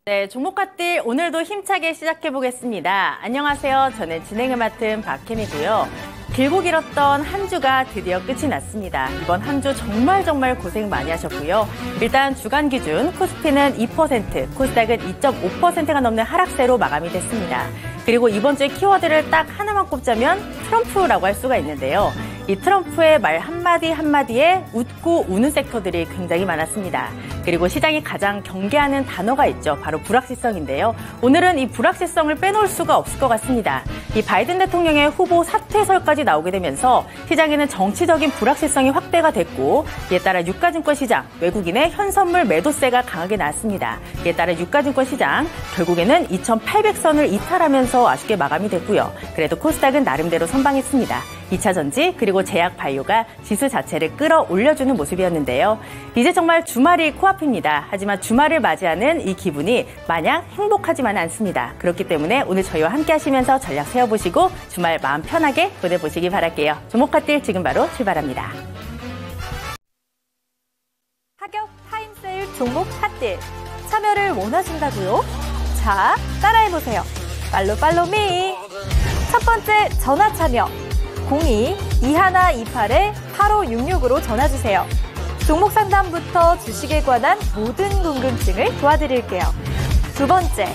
네, 종목값들 오늘도 힘차게 시작해보겠습니다. 안녕하세요. 저는 진행을 맡은 박혜미고요. 길고 길었던 한 주가 드디어 끝이 났습니다. 이번 한 주 정말 고생 많이 하셨고요. 일단 주간 기준 코스피는 2%, 코스닥은 2.5%가 넘는 하락세로 마감이 됐습니다. 그리고 이번 주에 키워드를 딱 하나만 꼽자면 트럼프라고 할 수가 있는데요. 이 트럼프의 말 한마디에 웃고 우는 섹터들이 굉장히 많았습니다. 그리고 시장이 가장 경계하는 단어가 있죠. 바로 불확실성인데요. 오늘은 이 불확실성을 빼놓을 수가 없을 것 같습니다. 이 바이든 대통령의 후보 사퇴설까지 나오게 되면서 시장에는 정치적인 불확실성이 확대가 됐고, 이에 따라 유가증권 시장, 외국인의 현선물 매도세가 강하게 나왔습니다. 이에 따라 유가증권 시장 결국에는 2,800선을 이탈하면서 아쉽게 마감이 됐고요. 그래도 코스닥은 나름대로 선방했습니다. 2차 전지 그리고 제약 바이오가 지수 자체를 끌어올려주는 모습이었는데요. 이제 정말 주말이 코앞입니다. 하지만 주말을 맞이하는 이 기분이 마냥 행복하지만은 않습니다. 그렇기 때문에 오늘 저희와 함께 하시면서 전략 세워보시고 주말 마음 편하게 보내보시기 바랄게요. 종목값들 지금 바로 출발합니다. 하격 타임세일 종목 핫딜 참여를 원하신다고요? 자, 따라해보세요. 팔로미. 첫 번째 전화 참여 02-2128-8566으로 전화주세요. 종목 상담부터 주식에 관한 모든 궁금증을 도와드릴게요. 두 번째,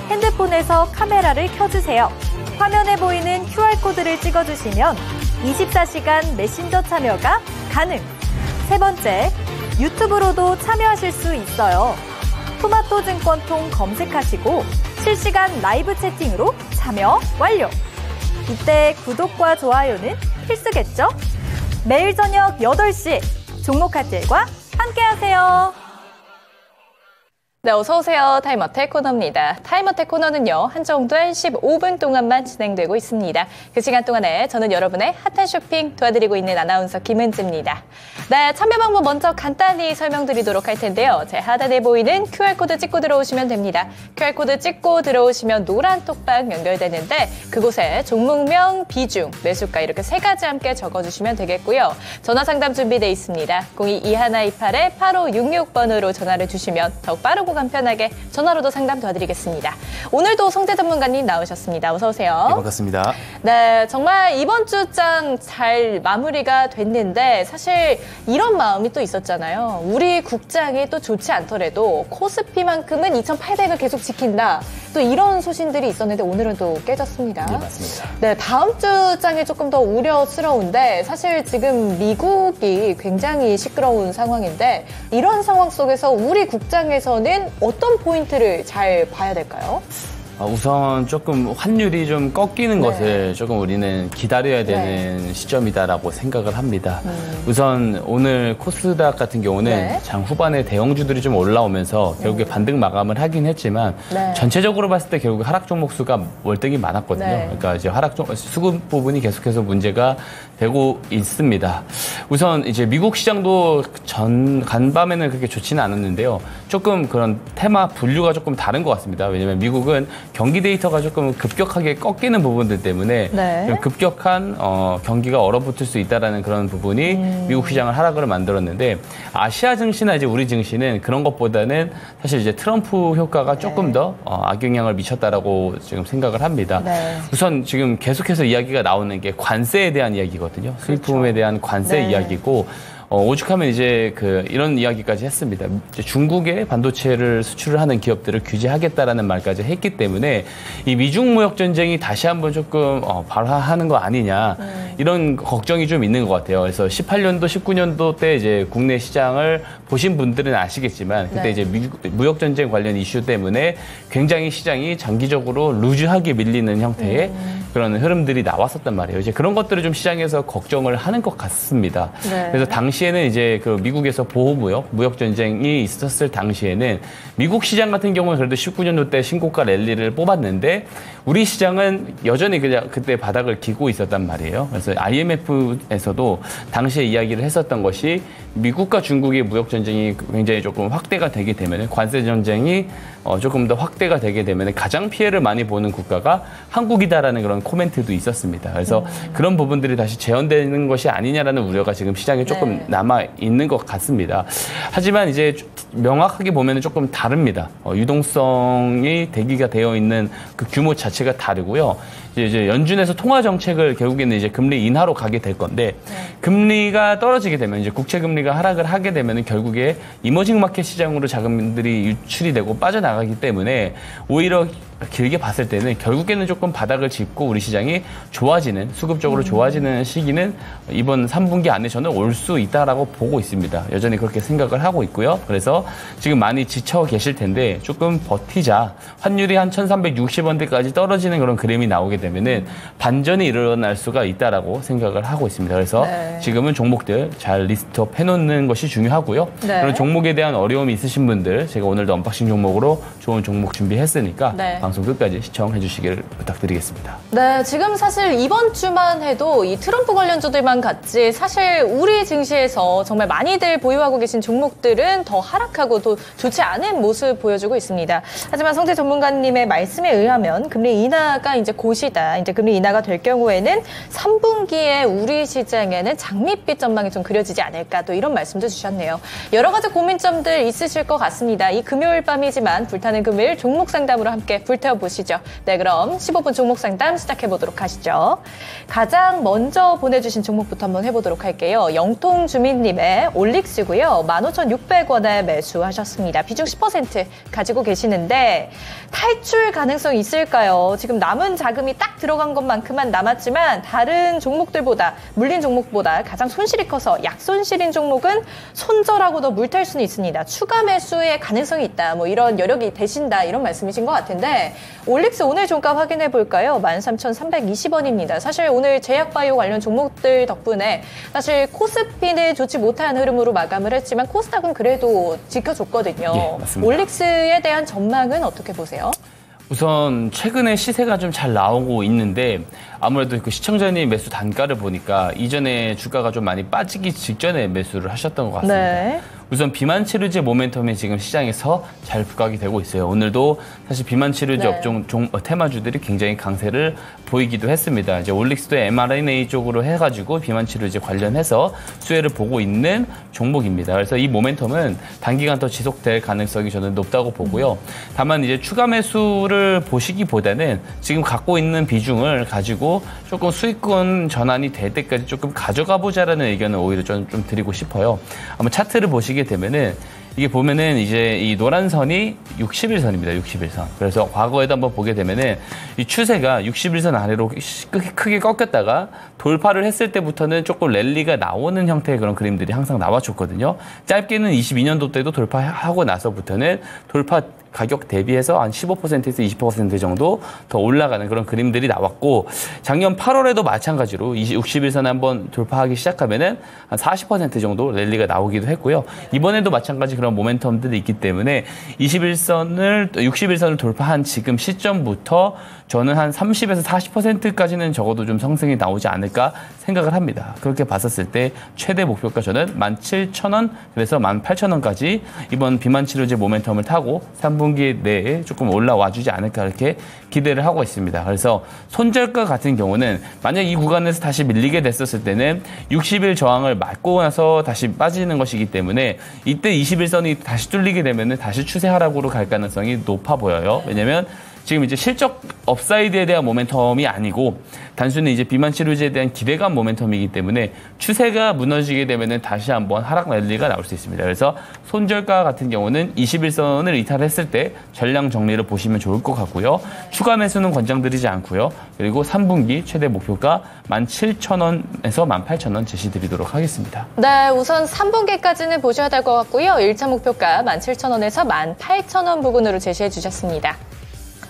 핸드폰에서 카메라를 켜주세요. 화면에 보이는 QR코드를 찍어주시면 24시간 메신저 참여가 가능. 세 번째, 유튜브로도 참여하실 수 있어요. 토마토증권통 검색하시고 실시간 라이브 채팅으로 참여 완료. 이때 구독과 좋아요는 필수겠죠? 매일 저녁 8시 종목핫딜과 함께하세요. 네, 어서오세요. 타임어택 코너입니다. 타임어택 코너는요, 한정된 15분 동안만 진행되고 있습니다. 그 시간 동안에 저는 여러분의 핫한 쇼핑 도와드리고 있는 아나운서 김은지입니다. 네, 참여 방법 먼저 간단히 설명드리도록 할 텐데요. 제 하단에 보이는 QR코드 찍고 들어오시면 됩니다. QR코드 찍고 들어오시면 노란 톡방 연결되는데 그곳에 종목명, 비중, 매수가 이렇게 세 가지 함께 적어주시면 되겠고요. 전화 상담 준비되어 있습니다. 02-2128-8566번으로 전화를 주시면 더욱 빠르고 간편하게 전화로도 상담 도와드리겠습니다. 오늘도 송재 전문가님 나오셨습니다. 어서 오세요. 네, 반갑습니다. 네, 정말 이번 주장 잘 마무리가 됐는데 사실 이런 마음이 또 있었잖아요. 우리 국장이 또 좋지 않더라도 코스피만큼은 2,800을 계속 지킨다. 또 이런 소신들이 있었는데 오늘은 또 깨졌습니다. 네, 맞습니다. 네, 다음 주장이 조금 더 우려스러운데 사실 지금 미국이 굉장히 시끄러운 상황인데 이런 상황 속에서 우리 국장에서는 어떤 포인트를 잘 봐야 될까요? 우선 조금 환율이 좀 꺾이는 것을 조금 우리는 기다려야 되는 시점이다라고 생각을 합니다. 우선 오늘 코스닥 같은 경우는 장 후반에 대형주들이 좀 올라오면서 결국에 반등 마감을 하긴 했지만 전체적으로 봤을 때 결국 하락 종목 수가 월등히 많았거든요. 그러니까 이제 수급 부분이 계속해서 문제가 되고 있습니다. 우선 이제 미국 시장도 간밤에는 그렇게 좋지는 않았는데요. 조금 그런 테마 분류가 조금 다른 것 같습니다. 왜냐하면 미국은 경기 데이터가 조금 급격하게 꺾이는 부분들 때문에 좀 급격한 경기가 얼어붙을 수 있다라는 그런 부분이 미국 시장을 하락을 만들었는데 아시아 증시나 이제 우리 증시는 그런 것보다는 사실 이제 트럼프 효과가 조금 더 악영향을 미쳤다라고 지금 생각을 합니다. 우선 지금 계속해서 이야기가 나오는 게 관세에 대한 이야기거든요. 수입품에 대한 관세 이야기고. 오죽하면 이제 이런 이야기까지 했습니다. 이제 중국에 반도체를 수출을 하는 기업들을 규제하겠다라는 말까지 했기 때문에 이 미중 무역 전쟁이 다시 한번 조금 발화하는 거 아니냐 이런 걱정이 좀 있는 것 같아요. 그래서 18년도, 19년도 때 이제 국내 시장을 보신 분들은 아시겠지만 그때 이제 무역 전쟁 관련 이슈 때문에 굉장히 시장이 장기적으로 루즈하게 밀리는 형태의 그런 흐름들이 나왔었단 말이에요. 이제 그런 것들을 좀 시장에서 걱정을 하는 것 같습니다. 그래서 당시에는 이제 미국에서 무역 전쟁이 있었을 당시에는 미국 시장 같은 경우는 그래도 19년도 때 신고가 랠리를 뽑았는데 우리 시장은 여전히 그냥 그때 바닥을 기고 있었단 말이에요. 그래서 그래서 IMF에서도 당시에 이야기를 했었던 것이 미국과 중국의 무역 전쟁이 굉장히 조금 확대가 되게 되면 관세 전쟁이 조금 더 확대가 되게 되면 가장 피해를 많이 보는 국가가 한국이다라는 그런 코멘트도 있었습니다. 그래서 그런 부분들이 다시 재현되는 것이 아니냐라는 우려가 지금 시장에 조금 남아 있는 것 같습니다. 하지만 이제 명확하게 보면 조금 다릅니다. 유동성이 대기가 되어 있는 그 규모 자체가 다르고요. 이제 연준에서 통화 정책을 결국에는 이제 금리 인하로 가게 될 건데 금리가 떨어지게 되면 이제 국채 금리가 하락을 하게 되면 결국에 이머징 마켓 시장으로 자금들이 유출이 되고 빠져나가기 때문에 오히려 길게 봤을 때는 결국에는 조금 바닥을 짚고 우리 시장이 좋아지는 수급적으로 좋아지는 시기는 이번 3분기 안에 저는 올 수 있다라고 보고 있습니다. 여전히 그렇게 생각을 하고 있고요. 그래서 지금 많이 지쳐 계실 텐데 조금 버티자. 환율이 한 1360원대까지 떨어지는 그런 그림이 나오게 되면은 반전이 일어날 수가 있다라고 생각을 하고 있습니다. 그래서 지금은 종목들 잘 리스트업 해놓는 것이 중요하고요. 그런 종목에 대한 어려움이 있으신 분들 제가 오늘도 언박싱 종목으로 좋은 종목 준비했으니까 방송 끝까지 시청해 주시기를 부탁드리겠습니다. 네, 지금 사실 이번 주만 해도 이 트럼프 관련주들만 같지 사실 우리 증시에서 정말 많이들 보유하고 계신 종목들은 더 하락하고 또 좋지 않은 모습 보여주고 있습니다. 하지만 성재 전문가님의 말씀에 의하면 금리 인하가 이제 곧이다. 이제 금리 인하가 될 경우에는 3분기에 우리 시장에는 장밋빛 전망이 좀 그려지지 않을까 또 이런 말씀도 주셨네요. 여러 가지 고민점들 있으실 것 같습니다. 이 금요일 밤이지만 불타는 금요일 종목 상담으로 함께 불태워보시죠. 네, 그럼 15분 종목 상담 시작해보도록 하시죠. 가장 먼저 보내주신 종목부터 한번 해보도록 할게요. 영통주민님의 올릭스고요. 15,600원에 매수하셨습니다. 비중 10% 가지고 계시는데 탈출 가능성이 있을까요? 지금 남은 자금이 딱 들어간 것만큼만 남았지만 다른 종목들보다 물린 종목보다 가장 손실이 커서 약손실인 종목은 손절하고도 물탈 수는 있습니다. 추가 매수의 가능성이 있다. 뭐 이런 여력이 되신다. 이런 말씀이신 것 같은데 올릭스 오늘 종가 확인해 볼까요? 13,320원입니다. 사실 오늘 제약바이오 관련 종목들 덕분에 사실 코스피는 좋지 못한 흐름으로 마감을 했지만 코스닥은 그래도 지켜줬거든요. 예, 맞습니다. 올릭스에 대한 전망은 어떻게 보세요? 우선 최근에 시세가 좀 잘 나오고 있는데 아무래도 그 시청자님 매수 단가를 보니까 이전에 주가가 좀 많이 빠지기 직전에 매수를 하셨던 것 같습니다. 우선 비만 치료제 모멘텀이 지금 시장에서 잘 부각이 되고 있어요. 오늘도 사실 비만 치료제 업종 테마주들이 굉장히 강세를 보이기도 했습니다. 이제 올릭스도 mRNA 쪽으로 해가지고 비만 치료제 관련해서 수혜를 보고 있는 종목입니다. 그래서 이 모멘텀은 단기간 더 지속될 가능성이 저는 높다고 보고요. 다만 이제 추가 매수를 보시기보다는 지금 갖고 있는 비중을 가지고 조금 수익권 전환이 될 때까지 조금 가져가 보자라는 의견을 오히려 좀 드리고 싶어요. 한번 차트를 보시게 되면은 이게 보면은 이제 이 노란 선이 60일선입니다. 60일선. 그래서 과거에도 한번 보게 되면은 이 추세가 60일선 아래로 크게 꺾였다가 돌파를 했을 때부터는 조금 랠리가 나오는 형태의 그런 그림들이 항상 나와줬거든요. 짧게는 22년도 때도 돌파하고 나서부터는 돌파 가격 대비해서 한 15%에서 20% 정도 더 올라가는 그런 그림들이 나왔고 작년 8월에도 마찬가지로 60일선 한번 돌파하기 시작하면은 한 40% 정도 랠리가 나오기도 했고요. 이번에도 마찬가지 그런 모멘텀들이 있기 때문에 60일선을 돌파한 지금 시점부터 저는 한 30에서 40%까지는 적어도 좀 상승이 나오지 않을까 생각을 합니다. 그렇게 봤었을 때 최대 목표가 저는 17,000원, 그래서 18,000원까지 이번 비만 치료제 모멘텀을 타고 3분기 내에 조금 올라와 주지 않을까 이렇게 기대를 하고 있습니다. 그래서 손절가 같은 경우는 만약 이 구간에서 다시 밀리게 됐었을 때는 60일 저항을 맞고 나서 다시 빠지는 것이기 때문에 이때 21선이 다시 뚫리게 되면 다시 추세 하락으로 갈 가능성이 높아 보여요. 왜냐면 지금 이제 실적 업사이드에 대한 모멘텀이 아니고 단순히 이제 비만 치료제에 대한 기대감 모멘텀이기 때문에 추세가 무너지게 되면은 다시 한번 하락 랠리가 나올 수 있습니다. 그래서 손절가 같은 경우는 21선을 이탈했을 때 전량 정리를 보시면 좋을 것 같고요. 추가 매수는 권장드리지 않고요. 그리고 3분기 최대 목표가 17,000원에서 18,000원 제시드리도록 하겠습니다. 네, 우선 3분기까지는 보셔야 될 것 같고요. 1차 목표가 17,000원에서 18,000원 부근으로 제시해 주셨습니다.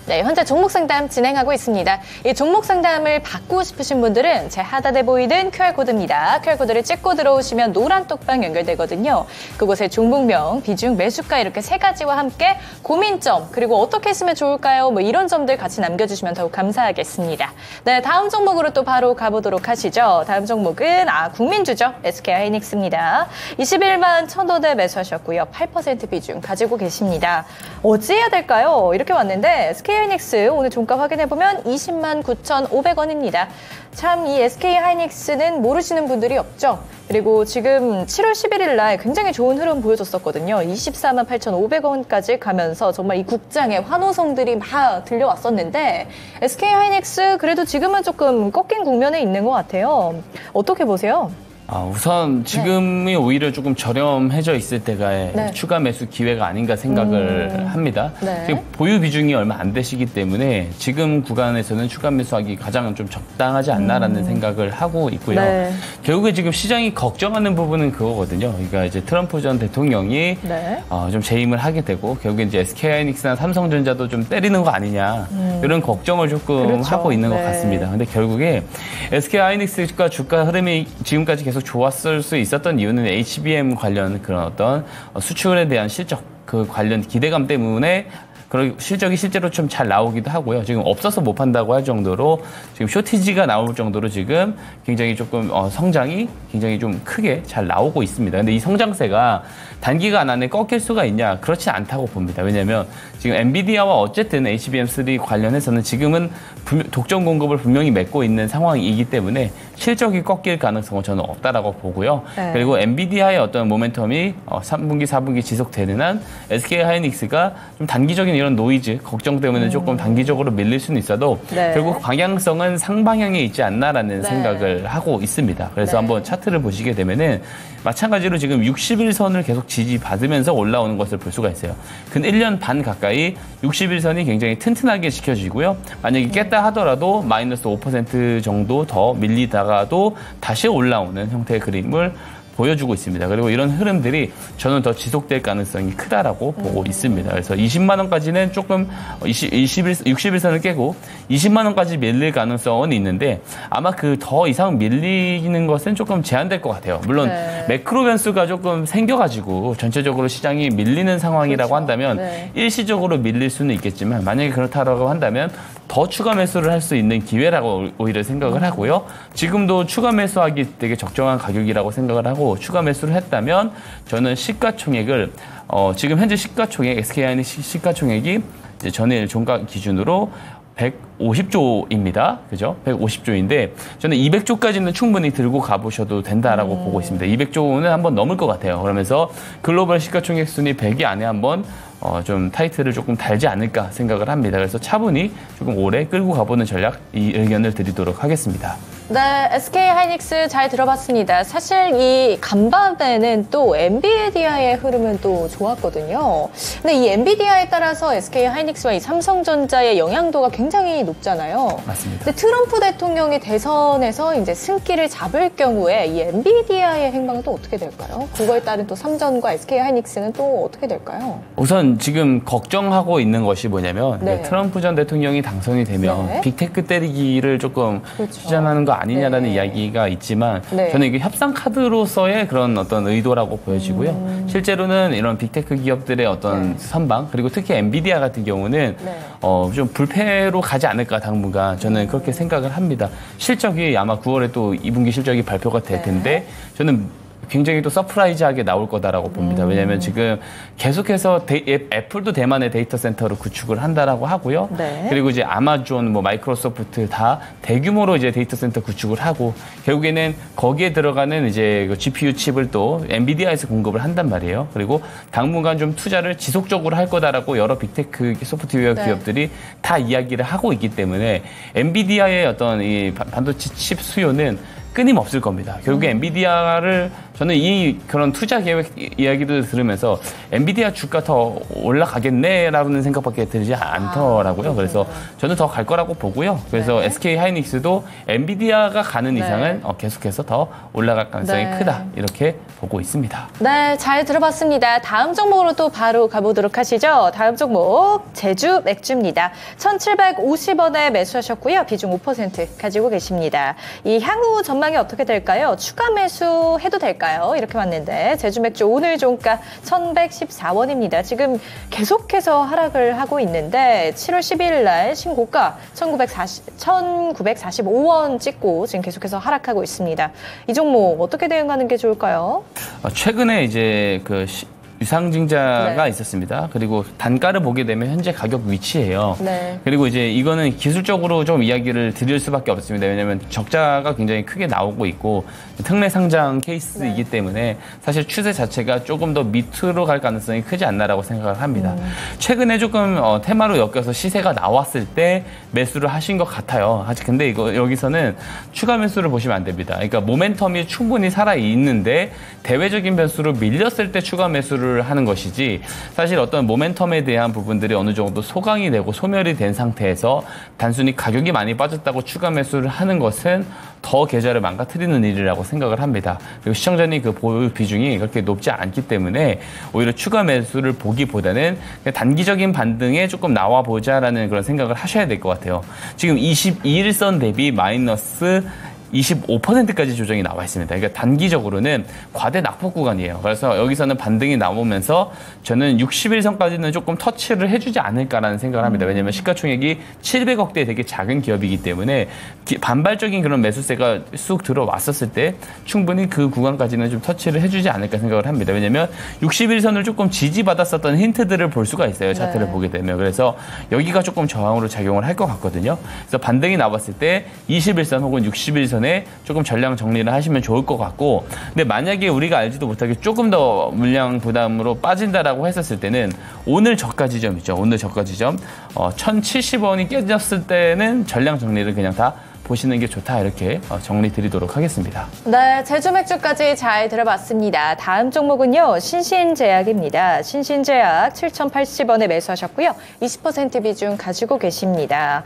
네, 현재 종목 상담 진행하고 있습니다. 이 종목 상담을 받고 싶으신 분들은 제 하단에 보이는 QR코드입니다. QR코드를 찍고 들어오시면 노란 톡방 연결되거든요. 그곳에 종목명, 비중, 매수가 이렇게 세 가지와 함께 고민점, 그리고 어떻게 했으면 좋을까요? 뭐 이런 점들 같이 남겨주시면 더욱 감사하겠습니다. 네, 다음 종목으로 또 바로 가보도록 하시죠. 다음 종목은 국민주죠. SK하이닉스입니다. 21만 1,000원에 매수하셨고요. 8% 비중 가지고 계십니다. 어찌해야 될까요? 이렇게 왔는데 SK하이닉스 오늘 종가 확인해보면 20만 9,500원입니다. 참 이 SK하이닉스는 모르시는 분들이 없죠. 그리고 지금 7월 11일 날 굉장히 좋은 흐름 보여줬었거든요. 24만 8,500원까지 가면서 정말 이 국장의 환호성들이 막 들려왔었는데 SK하이닉스 그래도 지금은 조금 꺾인 국면에 있는 것 같아요. 어떻게 보세요? 우선 지금이 오히려 조금 저렴해져 있을 때가 추가 매수 기회가 아닌가 생각을 합니다. 지금 보유 비중이 얼마 안 되시기 때문에 지금 구간에서는 추가 매수하기 가장 좀 적당하지 않나라는 생각을 하고 있고요. 결국에 지금 시장이 걱정하는 부분은 그거거든요. 그러니까 이제 트럼프 전 대통령이 좀 재임을 하게 되고 결국에 이제 SK하이닉스나 삼성전자도 좀 때리는 거 아니냐 이런 걱정을 조금 하고 있는 것 같습니다. 근데 결국에 SK하이닉스가 주가 흐름이 지금까지 계속 좋았을 수 있었던 이유는 HBM 관련 그런 어떤 수출에 대한 실적 그 관련 기대감 때문에 그런 실적이 실제로 좀 잘 나오기도 하고요. 지금 없어서 못 판다고 할 정도로 지금 쇼티지가 나올 정도로 지금 굉장히 조금 성장이 굉장히 좀 크게 잘 나오고 있습니다. 근데 이 성장세가 단기간 안에 꺾일 수가 있냐? 그렇지 않다고 봅니다. 왜냐하면 지금 엔비디아와 어쨌든 HBM3 관련해서는 지금은 독점 공급을 분명히 맺고 있는 상황이기 때문에 실적이 꺾일 가능성은 저는 없다라고 보고요. 그리고 엔비디아의 어떤 모멘텀이 3분기, 4분기 지속되는 한 SK하이닉스가 좀 단기적인 이런 노이즈, 걱정 때문에 조금 단기적으로 밀릴 수는 있어도 결국 방향성은 상방향에 있지 않나라는 생각을 하고 있습니다. 그래서 한번 차트를 보시게 되면은 마찬가지로 지금 60일선을 계속 지지받으면서 올라오는 것을 볼 수가 있어요. 근 1년 반 가까이 60일선이 굉장히 튼튼하게 지켜지고요. 만약에 깼다 하더라도 마이너스 5% 정도 더 밀리다가도 다시 올라오는 형태의 그림을 보여주고 있습니다. 그리고 이런 흐름들이 저는 더 지속될 가능성이 크다라고 보고 있습니다. 그래서 20만 원까지는 조금 60일선을 깨고 20만 원까지 밀릴 가능성은 있는데 아마 그 더 이상 밀리는 것은 조금 제한될 것 같아요. 물론 매크로 변수가 조금 생겨가지고 전체적으로 시장이 밀리는 상황이라고 한다면 일시적으로 밀릴 수는 있겠지만 만약에 그렇다고 한다면 더 추가 매수를 할 수 있는 기회라고 오히려 생각을 하고요. 지금도 추가 매수하기 되게 적정한 가격이라고 생각을 하고 추가 매수를 했다면 저는 시가총액을 지금 현재 시가총액 SK하이닉스 시가총액이 이제 전일 종가 기준으로 150조입니다. 그죠? 150조인데 저는 200조까지는 충분히 들고 가보셔도 된다라고 보고 있습니다. 200조는 한번 넘을 것 같아요. 그러면서 글로벌 시가총액 순위 100위 안에 한번 좀 타이틀을 조금 달지 않을까 생각을 합니다. 그래서 차분히 조금 오래 끌고 가보는 전략 이 의견을 드리도록 하겠습니다. 네, SK하이닉스 잘 들어봤습니다. 사실 이 간밤에는 또 엔비디아의 흐름은 또 좋았거든요. 근데 이 엔비디아에 따라서 SK하이닉스와 이 삼성전자의 영향도가 굉장히 높잖아요. 맞습니다. 근데 트럼프 대통령이 대선에서 이제 승기를 잡을 경우에 이 엔비디아의 행방은 또 어떻게 될까요? 그거에 따른 또 삼전과 SK하이닉스는 또 어떻게 될까요? 우선 지금 걱정하고 있는 것이 뭐냐면 트럼프 전 대통령이 당선이 되면 빅테크 때리기를 조금 추진하는 거 아니냐라는 이야기가 있지만 저는 이게 협상 카드로서의 그런 어떤 의도라고 보여지고요. 실제로는 이런 빅테크 기업들의 어떤 선방 그리고 특히 엔비디아 같은 경우는 좀 불패로 가지 않을까 당분간 저는 그렇게 생각을 합니다. 실적이 아마 9월에 또 2분기 실적이 발표가 될 텐데 저는 굉장히 또 서프라이즈하게 나올 거다라고 봅니다. 왜냐하면 지금 계속해서 애플도 대만의 데이터 센터를 구축을 한다라고 하고요. 그리고 이제 아마존, 뭐 마이크로소프트 다 대규모로 이제 데이터 센터 구축을 하고 결국에는 거기에 들어가는 이제 GPU 칩을 또 엔비디아에서 공급을 한단 말이에요. 그리고 당분간 좀 투자를 지속적으로 할 거다라고 여러 빅테크 소프트웨어 기업들이 다 이야기를 하고 있기 때문에 엔비디아의 어떤 이 반도체 칩 수요는 끊임없을 겁니다. 결국에 엔비디아를 저는 그런 투자 계획 이야기를 들으면서 엔비디아 주가 더 올라가겠네라는 생각밖에 들지 않더라고요. 그래서 저는 더 갈 거라고 보고요. 그래서 SK 하이닉스도 엔비디아가 가는 이상은 계속해서 더 올라갈 가능성이 크다 이렇게 보고 있습니다. 네, 잘 들어봤습니다. 다음 종목으로 또 바로 가보도록 하시죠. 다음 종목 제주 맥주입니다. 1,750원에 매수하셨고요. 비중 5% 가지고 계십니다. 이 향후 전망이 어떻게 될까요? 추가 매수해도 될까요? 이렇게 왔는데 제주 맥주 오늘 종가 1,114원입니다. 지금 계속해서 하락을 하고 있는데 7월 12일 날 신고가 1,945원 찍고 지금 계속해서 하락하고 있습니다. 이 종목 어떻게 대응하는 게 좋을까요? 최근에 이제 유상증자가 있었습니다. 그리고 단가를 보게 되면 현재 가격 위치예요. 그리고 이제 이거는 기술적으로 좀 이야기를 드릴 수밖에 없습니다. 왜냐하면 적자가 굉장히 크게 나오고 있고 특례 상장 케이스이기 때문에 사실 추세 자체가 조금 더 밑으로 갈 가능성이 크지 않나라고 생각을 합니다. 최근에 조금 테마로 엮여서 시세가 나왔을 때 매수를 하신 것 같아요. 근데 여기서는 추가 매수를 보시면 안 됩니다. 그러니까 모멘텀이 충분히 살아 있는데 대외적인 변수로 밀렸을 때 추가 매수를 하는 것이지 사실 어떤 모멘텀에 대한 부분들이 어느 정도 소강이 되고 소멸이 된 상태에서 단순히 가격이 많이 빠졌다고 추가 매수를 하는 것은 더 계좌를 망가뜨리는 일이라고 생각을 합니다. 그리고 시청자님 그 보유 비중이 그렇게 높지 않기 때문에 오히려 추가 매수를 보기보다는 단기적인 반등에 조금 나와보자라는 그런 생각을 하셔야 될 것 같아요. 지금 22일선 대비 마이너스 25%까지 조정이 나와 있습니다. 그러니까 단기적으로는 과대 낙폭 구간이에요. 그래서 여기서는 반등이 나오면서 저는 60일선까지는 조금 터치를 해주지 않을까라는 생각을 합니다. 왜냐하면 시가총액이 700억대 되게 작은 기업이기 때문에 반발적인 그런 매수세가 쑥 들어왔었을 때 충분히 그 구간까지는 좀 터치를 해주지 않을까 생각을 합니다. 왜냐하면 60일선을 조금 지지받았었던 힌트들을 볼 수가 있어요. 차트를 보게 되면. 그래서 여기가 조금 저항으로 작용을 할 것 같거든요. 그래서 반등이 나왔을 때 21선 혹은 61선 조금 전량 정리를 하시면 좋을 것 같고 근데 만약에 우리가 알지도 못하게 조금 더 물량 부담으로 빠진다라고 했었을 때는 오늘 저가 지점 있죠. 오늘 저가 지점 1,070원이 깨졌을 때는 전량 정리를 그냥 다 보시는 게 좋다 이렇게 정리 드리도록 하겠습니다. 네, 제주 맥주까지 잘 들어봤습니다. 다음 종목은요. 신신제약입니다. 신신제약 7,080원에 매수하셨고요. 20% 비중 가지고 계십니다.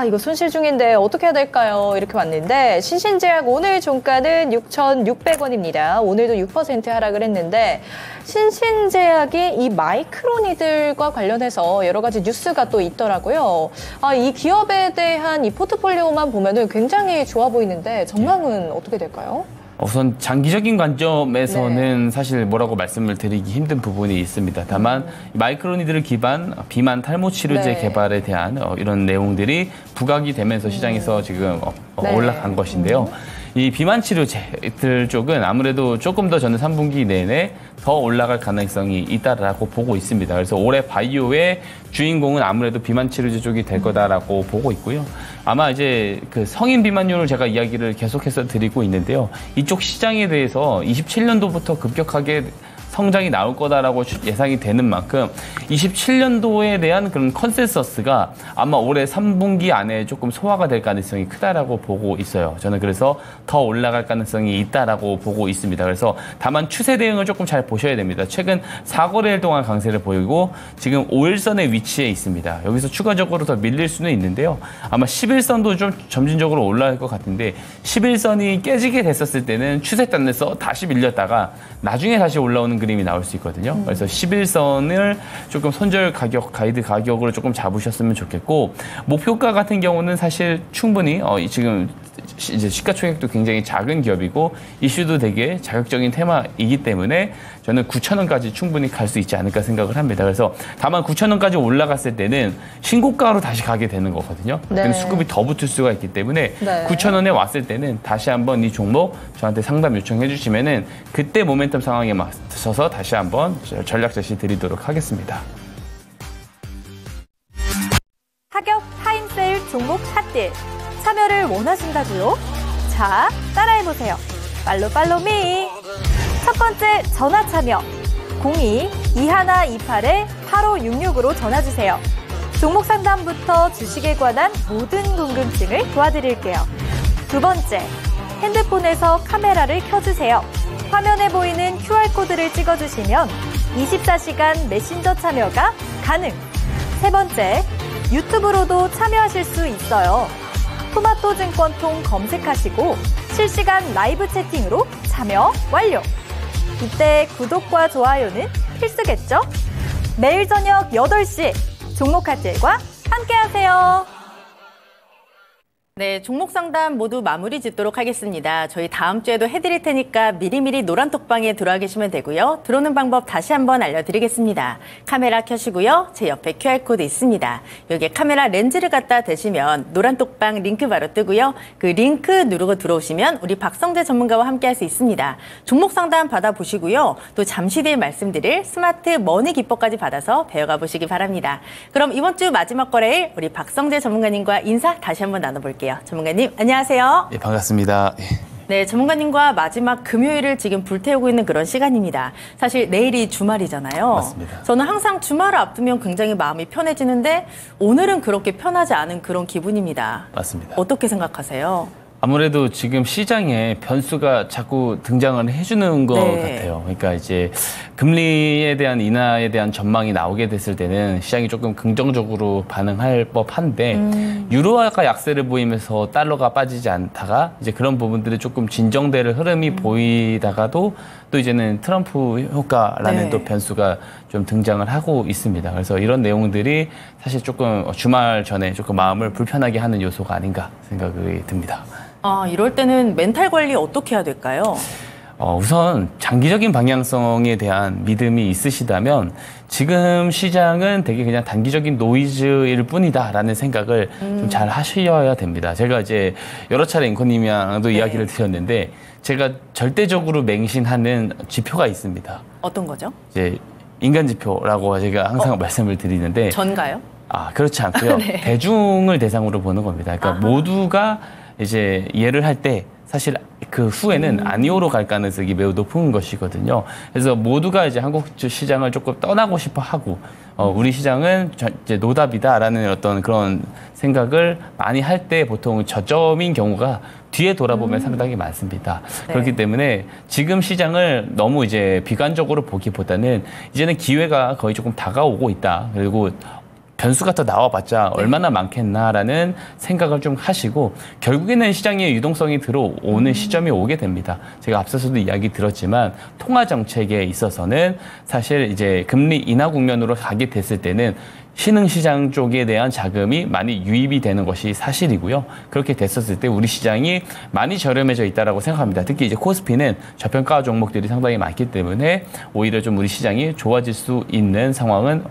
이거 손실 중인데 어떻게 해야 될까요? 이렇게 왔는데 신신제약 오늘 종가는 6,600원입니다. 오늘도 6% 하락을 했는데 신신제약이 이 마이크로니들과 관련해서 여러 가지 뉴스가 또 있더라고요. 이 기업에 대한 이 포트폴리오만 보면은 굉장히 좋아 보이는데 전망은 어떻게 될까요? 우선 장기적인 관점에서는 사실 뭐라고 말씀을 드리기 힘든 부분이 있습니다. 다만 마이크로니들 기반 비만 탈모 치료제 개발에 대한 이런 내용들이 부각이 되면서 시장에서 지금 올라간 것인데요. 이 비만 치료제들 쪽은 아무래도 조금 더 저는 3분기 내내 더 올라갈 가능성이 있다라고 보고 있습니다. 그래서 올해 바이오의 주인공은 아무래도 비만 치료제 쪽이 될 거다라고 보고 있고요. 아마 이제 그 성인 비만율을 제가 이야기를 계속해서 드리고 있는데요. 이쪽 시장에 대해서 27년도부터 급격하게 성장이 나올 거다라고 예상이 되는 만큼 27년도에 대한 그런 컨센서스가 아마 올해 3분기 안에 조금 소화가 될 가능성이 크다라고 보고 있어요. 저는 그래서 더 올라갈 가능성이 있다라고 보고 있습니다. 그래서 다만 추세 대응을 조금 잘 보셔야 됩니다. 최근 4거래일 동안 강세를 보이고 지금 5일선의 위치에 있습니다. 여기서 추가적으로 더 밀릴 수는 있는데요. 아마 11선도 좀 점진적으로 올라갈 것 같은데 11선이 깨지게 됐었을 때는 추세단에서 다시 밀렸다가 나중에 다시 올라오는 그림이 나올 수 있거든요. 그래서 11선을 조금 손절 가격, 가이드 가격으로 조금 잡으셨으면 좋겠고 목표가 같은 경우는 사실 충분히 지금 이제 시가총액도 굉장히 작은 기업이고 이슈도 되게 자극적인 테마이기 때문에 저는 9,000원까지 충분히 갈 수 있지 않을까 생각을 합니다. 그래서 다만 9,000원까지 올라갔을 때는 신고가로 다시 가게 되는 거거든요. 그때는 수급이 더 붙을 수가 있기 때문에 9,000원에 왔을 때는 다시 한번 이 종목 저한테 상담 요청해 주시면은 그때 모멘텀 상황에 맞춰서 다시 한번 전략 제시 드리도록 하겠습니다. 하격 타임세일 종목 핫딜 참여를 원하신다고요? 자, 따라해보세요. 팔로미. 첫 번째 전화 참여 02-2128-8566으로 전화주세요. 종목 상담부터 주식에 관한 모든 궁금증을 도와드릴게요. 두 번째 핸드폰에서 카메라를 켜주세요. 화면에 보이는 QR코드를 찍어주시면 24시간 메신저 참여가 가능. 세 번째, 유튜브로도 참여하실 수 있어요. 토마토증권통 검색하시고 실시간 라이브 채팅으로 참여 완료. 이때 구독과 좋아요는 필수겠죠? 매일 저녁 8시 종목카텔과 함께하세요. 네, 종목 상담 모두 마무리 짓도록 하겠습니다. 저희 다음 주에도 해드릴 테니까 미리미리 노란톡방에 들어와 계시면 되고요. 들어오는 방법 다시 한번 알려드리겠습니다. 카메라 켜시고요. 제 옆에 QR코드 있습니다. 여기에 카메라 렌즈를 갖다 대시면 노란톡방 링크 바로 뜨고요. 그 링크 누르고 들어오시면 우리 박성재 전문가와 함께 할 수 있습니다. 종목 상담 받아보시고요. 또 잠시 뒤에 말씀드릴 스마트 머니 기법까지 받아서 배워가 보시기 바랍니다. 그럼 이번 주 마지막 거래일 우리 박성재 전문가님과 인사 다시 한번 나눠볼게요. 전문가님, 안녕하세요. 네, 반갑습니다. 네, 전문가님과 마지막 금요일을 지금 불태우고 있는 그런 시간입니다. 사실 내일이 주말이잖아요. 맞습니다. 저는 항상 주말을 앞두면 굉장히 마음이 편해지는데 오늘은 그렇게 편하지 않은 그런 기분입니다. 맞습니다. 어떻게 생각하세요? 아무래도 지금 시장에 변수가 자꾸 등장을 해주는 것 네. 같아요. 그러니까 이제 금리에 대한 인하에 대한 전망이 나오게 됐을 때는 시장이 조금 긍정적으로 반응할 법한데 유로화가 약세를 보이면서 달러가 빠지지 않다가 이제 그런 부분들이 조금 진정될 흐름이 보이다가도 또 이제는 트럼프 효과라는 네. 또 변수가 좀 등장을 하고 있습니다. 그래서 이런 내용들이 사실 조금 주말 전에 조금 마음을 불편하게 하는 요소가 아닌가 생각이 듭니다. 아, 이럴 때는 멘탈 관리 어떻게 해야 될까요? 우선 장기적인 방향성에 대한 믿음이 있으시다면 지금 시장은 되게 그냥 단기적인 노이즈일 뿐이다라는 생각을 좀 잘 하셔야 됩니다. 제가 이제 여러 차례 앵커님이랑도 이야기를 드렸는데 제가 절대적으로 맹신하는 지표가 있습니다. 어떤 거죠? 이제 인간 지표라고 제가 항상 말씀을 드리는데 전가요? 아, 그렇지 않고요. 네. 대중을 대상으로 보는 겁니다. 그러니까 모두가 이제 이해를 할 때 사실 그 후에는 아니오로 갈 가능성이 매우 높은 것이거든요. 그래서 모두가 이제 한국 시장을 조금 떠나고 싶어 하고, 우리 시장은 이제 노답이다라는 어떤 그런 생각을 많이 할 때 보통 저점인 경우가 뒤에 돌아보면 상당히 많습니다. 네. 그렇기 때문에 지금 시장을 너무 이제 비관적으로 보기보다는 이제는 기회가 거의 조금 다가오고 있다. 그리고 변수가 더 나와봤자 얼마나 많겠나라는 생각을 좀 하시고 결국에는 시장의 유동성이 들어오는 시점이 오게 됩니다. 제가 앞서서도 이야기 들었지만 통화 정책에 있어서는 사실 이제 금리 인하 국면으로 가게 됐을 때는 신흥시장 쪽에 대한 자금이 많이 유입이 되는 것이 사실이고요. 그렇게 됐었을 때 우리 시장이 많이 저렴해져 있다고 생각합니다. 특히 이제 코스피는 저평가 종목들이 상당히 많기 때문에 오히려 좀 우리 시장이 좋아질 수 있는 상황은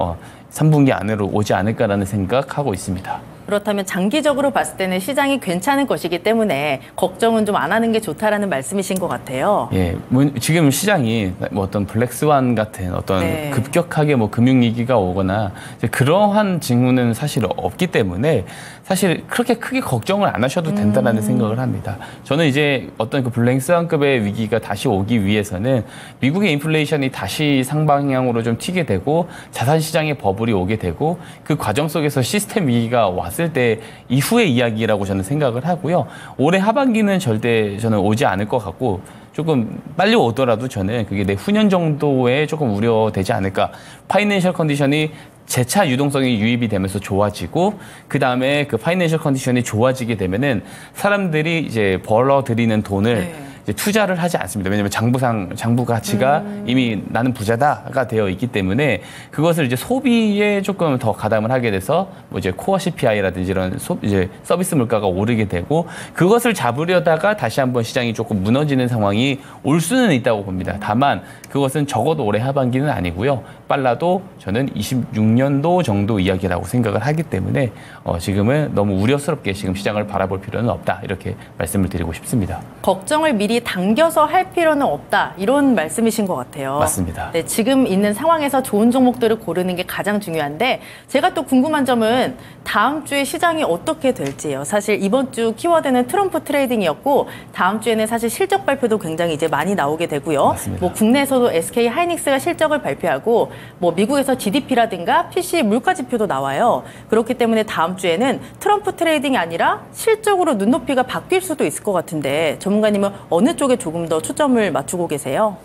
3분기 안으로 오지 않을까라는 생각하고 있습니다. 그렇다면 장기적으로 봤을 때는 시장이 괜찮은 것이기 때문에 걱정은 좀 안 하는 게 좋다라는 말씀이신 것 같아요. 예, 지금 시장이 뭐 어떤 블랙스완 같은 어떤 네. 급격하게 뭐 금융위기가 오거나 이제 그러한 징후는 사실 없기 때문에 사실 그렇게 크게 걱정을 안 하셔도 된다라는 생각을 합니다. 저는 이제 어떤 그 블랙스완급의 위기가 다시 오기 위해서는 미국의 인플레이션이 다시 상방향으로 좀 튀게 되고 자산 시장의 버블이 오게 되고 그 과정 속에서 시스템 위기가 왔을 때 이후의 이야기라고 저는 생각을 하고요. 올해 하반기는 절대 저는 오지 않을 것 같고 조금 빨리 오더라도 저는 그게 내후년 정도에 조금 우려되지 않을까. 파이낸셜 컨디션이 재차 유동성이 유입이 되면서 좋아지고 그 다음에 그 파이낸셜 컨디션이 좋아지게 되면은 사람들이 이제 벌어들이는 돈을 이제 투자를 하지 않습니다. 왜냐하면 장부 가치가 이미 나는 부자다가 되어 있기 때문에 그것을 이제 소비에 조금 더 가담을 하게 돼서 뭐 이제 코어 CPI라든지 이런 이제 서비스 물가가 오르게 되고 그것을 잡으려다가 다시 한번 시장이 조금 무너지는 상황이 올 수는 있다고 봅니다. 다만 그것은 적어도 올해 하반기는 아니고요. 빨라도 저는 26년도 정도 이야기라고 생각을 하기 때문에 지금은 너무 우려스럽게 지금 시장을 바라볼 필요는 없다. 이렇게 말씀을 드리고 싶습니다. 걱정을 미리 당겨서 할 필요는 없다. 이런 말씀이신 것 같아요. 맞습니다. 네, 지금 있는 상황에서 좋은 종목들을 고르는 게 가장 중요한데 제가 또 궁금한 점은 다음 주에 시장이 어떻게 될지요. 사실 이번 주 키워드는 트럼프 트레이딩이었고 다음 주에는 사실 실적 발표도 굉장히 이제 많이 나오게 되고요. 맞습니다. 뭐 국내에서도 SK 하이닉스가 실적을 발표하고 뭐 미국에서 GDP라든가 PC 물가 지표도 나와요. 그렇기 때문에 다음 주에는 트럼프 트레이딩이 아니라 실적으로 눈높이가 바뀔 수도 있을 것 같은데 전문가님은 어느 쪽에 조금 더 초점을 맞추고 계세요?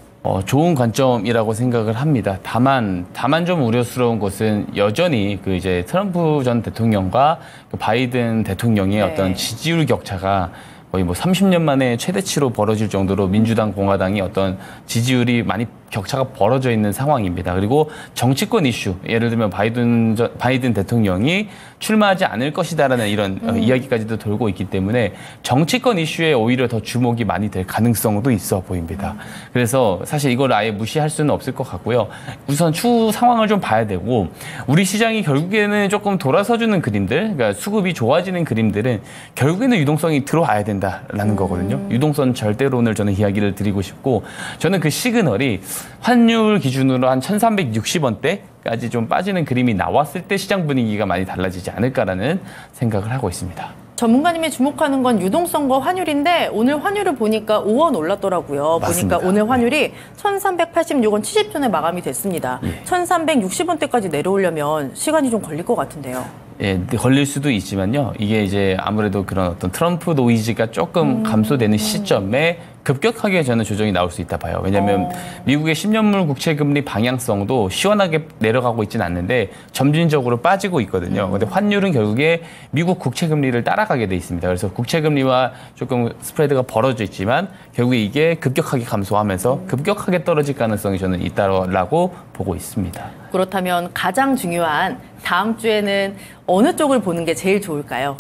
좋은 관점이라고 생각을 합니다. 다만 좀 우려스러운 것은 여전히 그 이제 트럼프 전 대통령과 그 바이든 대통령의 네. 어떤 지지율 격차가 거의 뭐 30년 만에 최대치로 벌어질 정도로 민주당, 공화당이 어떤 지지율이 많이 격차가 벌어져 있는 상황입니다. 그리고 정치권 이슈, 예를 들면 바이든 대통령이 출마하지 않을 것이다라는 이런 이야기까지도 돌고 있기 때문에 정치권 이슈에 오히려 더 주목이 많이 될 가능성도 있어 보입니다. 그래서 사실 이걸 아예 무시할 수는 없을 것 같고요. 우선 추후 상황을 좀 봐야 되고 우리 시장이 결국에는 조금 돌아서주는 그림들, 그러니까 수급이 좋아지는 그림들은 결국에는 유동성이 들어와야 된다라는 거거든요. 유동성 절대론을 저는 이야기를 드리고 싶고 저는 그 시그널이 환율 기준으로 한 1360원대까지 좀 빠지는 그림이 나왔을 때 시장 분위기가 많이 달라지지 않을까라는 생각을 하고 있습니다. 전문가님이 주목하는 건 유동성과 환율인데 오늘 환율을 보니까 5원 올랐더라고요. 맞습니다. 보니까 오늘 환율이 1386원 70전에 마감이 됐습니다. 1360원대까지 내려오려면 시간이 좀 걸릴 것 같은데요. 예, 걸릴 수도 있지만요. 이게 이제 아무래도 그런 어떤 트럼프 노이즈가 조금 감소되는 시점에 급격하게 저는 조정이 나올 수 있다 봐요. 왜냐하면 미국의 10년물 국채 금리 방향성도 시원하게 내려가고 있지는 않는데 점진적으로 빠지고 있거든요. 근데 환율은 결국에 미국 국채 금리를 따라가게 돼 있습니다. 그래서 국채 금리와 조금 스프레드가 벌어져 있지만 결국에 이게 급격하게 감소하면서 급격하게 떨어질 가능성이 저는 있다라고 보고 있습니다. 그렇다면 가장 중요한 다음 주에는 어느 쪽을 보는 게 제일 좋을까요?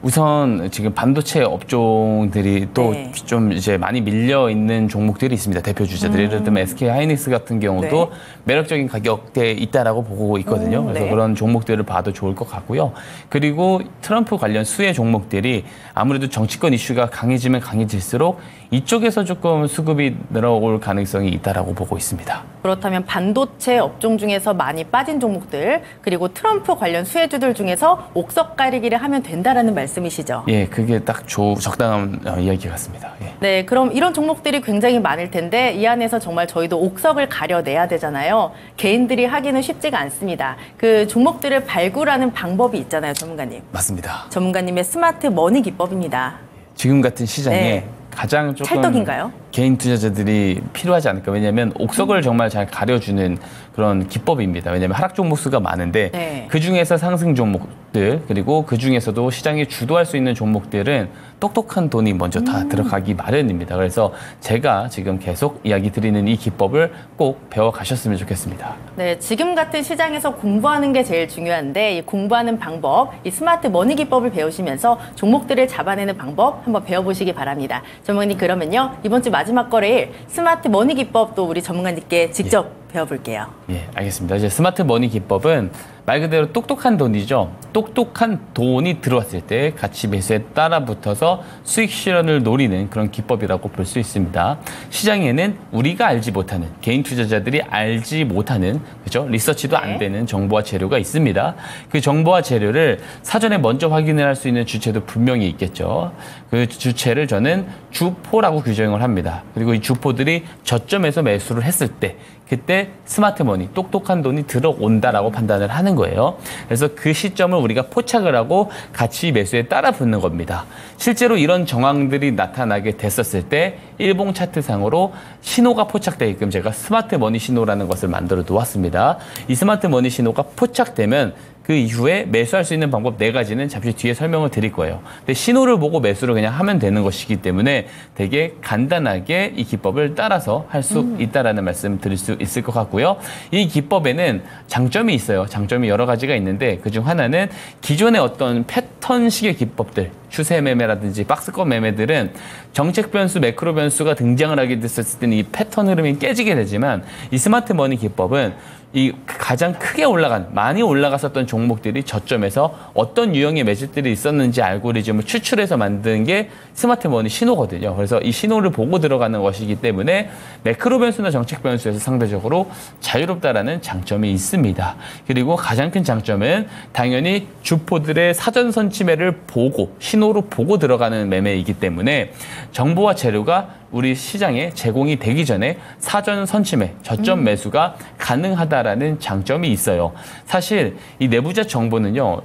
우선 지금 반도체 업종들이 또 좀 이제 많이 밀려 있는 종목들이 있습니다. 대표 주자들. 예를 들면 SK 하이닉스 같은 경우도 매력적인 가격대에 있다라고 보고 있거든요. 그래서 그런 종목들을 봐도 좋을 것 같고요. 그리고 트럼프 관련 수혜 종목들이 아무래도 정치권 이슈가 강해지면 강해질수록 이쪽에서 조금 수급이 늘어올 가능성이 있다라고 보고 있습니다. 그렇다면 반도체 업종 중에서 많이 빠진 종목들 그리고 트럼프 관련 수혜주들 중에서 옥석 가리기를 하면 된다라는 말씀이시죠? 예, 그게 딱 적당한 이야기 같습니다. 예. 네, 그럼 이런 종목들이 굉장히 많을 텐데 이 안에서 정말 저희도 옥석을 가려내야 되잖아요. 개인들이 하기는 쉽지가 않습니다. 그 종목들을 발굴하는 방법이 있잖아요, 전문가님. 맞습니다. 전문가님의 스마트 머니 기법입니다. 지금 같은 시장에 가장 조금 찰떡인가요? 개인 투자자들이 필요하지 않을까. 왜냐하면 옥석을 정말 잘 가려주는 그런 기법입니다. 왜냐하면 하락 종목 수가 많은데 그중에서 상승 종목들 그리고 그중에서도 시장이 주도할 수 있는 종목들은 똑똑한 돈이 먼저 다 들어가기 마련입니다. 그래서 제가 지금 계속 이야기 드리는 이 기법을 꼭 배워가셨으면 좋겠습니다. 네, 지금 같은 시장에서 공부하는 게 제일 중요한데 이 공부하는 방법, 이 스마트 머니 기법을 배우시면서 종목들을 잡아내는 방법 한번 배워보시기 바랍니다. 전문가님 그러면요. 이번 주 마지막 거래일 스마트 머니 기법 또 우리 전문가님께 직접 배워볼게요. 예, 알겠습니다. 이제 스마트 머니 기법은 말 그대로 똑똑한 돈이죠. 똑똑한 돈이 들어왔을 때 가치 매수에 따라 붙어서 수익 실현을 노리는 그런 기법이라고 볼 수 있습니다. 시장에는 우리가 알지 못하는 개인 투자자들이 알지 못하는 그죠? 리서치도 안 되는 정보와 재료가 있습니다. 그 정보와 재료를 사전에 먼저 확인을 할 수 있는 주체도 분명히 있겠죠. 그 주체를 저는 주포라고 규정을 합니다. 그리고 이 주포들이 저점에서 매수를 했을 때 그때 스마트 머니, 똑똑한 돈이 들어온다라고 판단을 하는 거예요. 그래서 그 시점을 우리가 포착을 하고 가치 매수에 따라 붙는 겁니다. 실제로 이런 정황들이 나타나게 됐었을 때 일봉 차트상으로 신호가 포착되게끔 제가 스마트 머니 신호라는 것을 만들어 놓았습니다. 이 스마트 머니 신호가 포착되면 그 이후에 매수할 수 있는 방법 4가지는 잠시 뒤에 설명을 드릴 거예요. 근데 신호를 보고 매수를 그냥 하면 되는 것이기 때문에 되게 간단하게 이 기법을 따라서 할 수 있다라는 말씀 드릴 수 있을 것 같고요. 이 기법에는 장점이 있어요. 장점이 여러 가지가 있는데 그중 하나는 기존의 어떤 패턴식의 기법들, 추세 매매라든지 박스권 매매들은 정책 변수, 매크로 변수가 등장을 하게 됐을 때는 이 패턴 흐름이 깨지게 되지만 이 스마트 머니 기법은 이 가장 크게 많이 올라갔었던 종목들이 저점에서 어떤 유형의 매집들이 있었는지 알고리즘을 추출해서 만든 게 스마트 머니 신호거든요. 그래서 이 신호를 보고 들어가는 것이기 때문에 매크로 변수나 정책 변수에서 상대적으로 자유롭다라는 장점이 있습니다. 그리고 가장 큰 장점은 당연히 주포들의 사전 선침매를 보고 신호로 보고 들어가는 매매이기 때문에 정보와 재료가 우리 시장에 제공이 되기 전에 사전 선침매, 저점 매수가 가능하다. 한다라는 장점이 있어요. 사실 이 내부자 정보는요,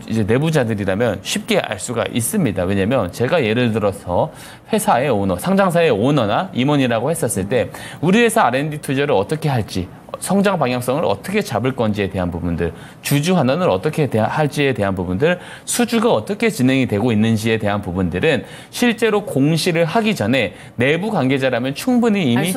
이제 내부자들이라면 쉽게 알 수가 있습니다. 왜냐면 제가 예를 들어서 회사의 오너, 상장사의 오너나 임원이라고 했었을 때 우리 회사 R&D 투자를 어떻게 할지, 성장 방향성을 어떻게 잡을 건지에 대한 부분들, 주주 환원을 어떻게 할지에 대한 부분들, 수주가 어떻게 진행이 되고 있는지에 대한 부분들은 실제로 공시를 하기 전에 내부 관계자라면 충분히 이미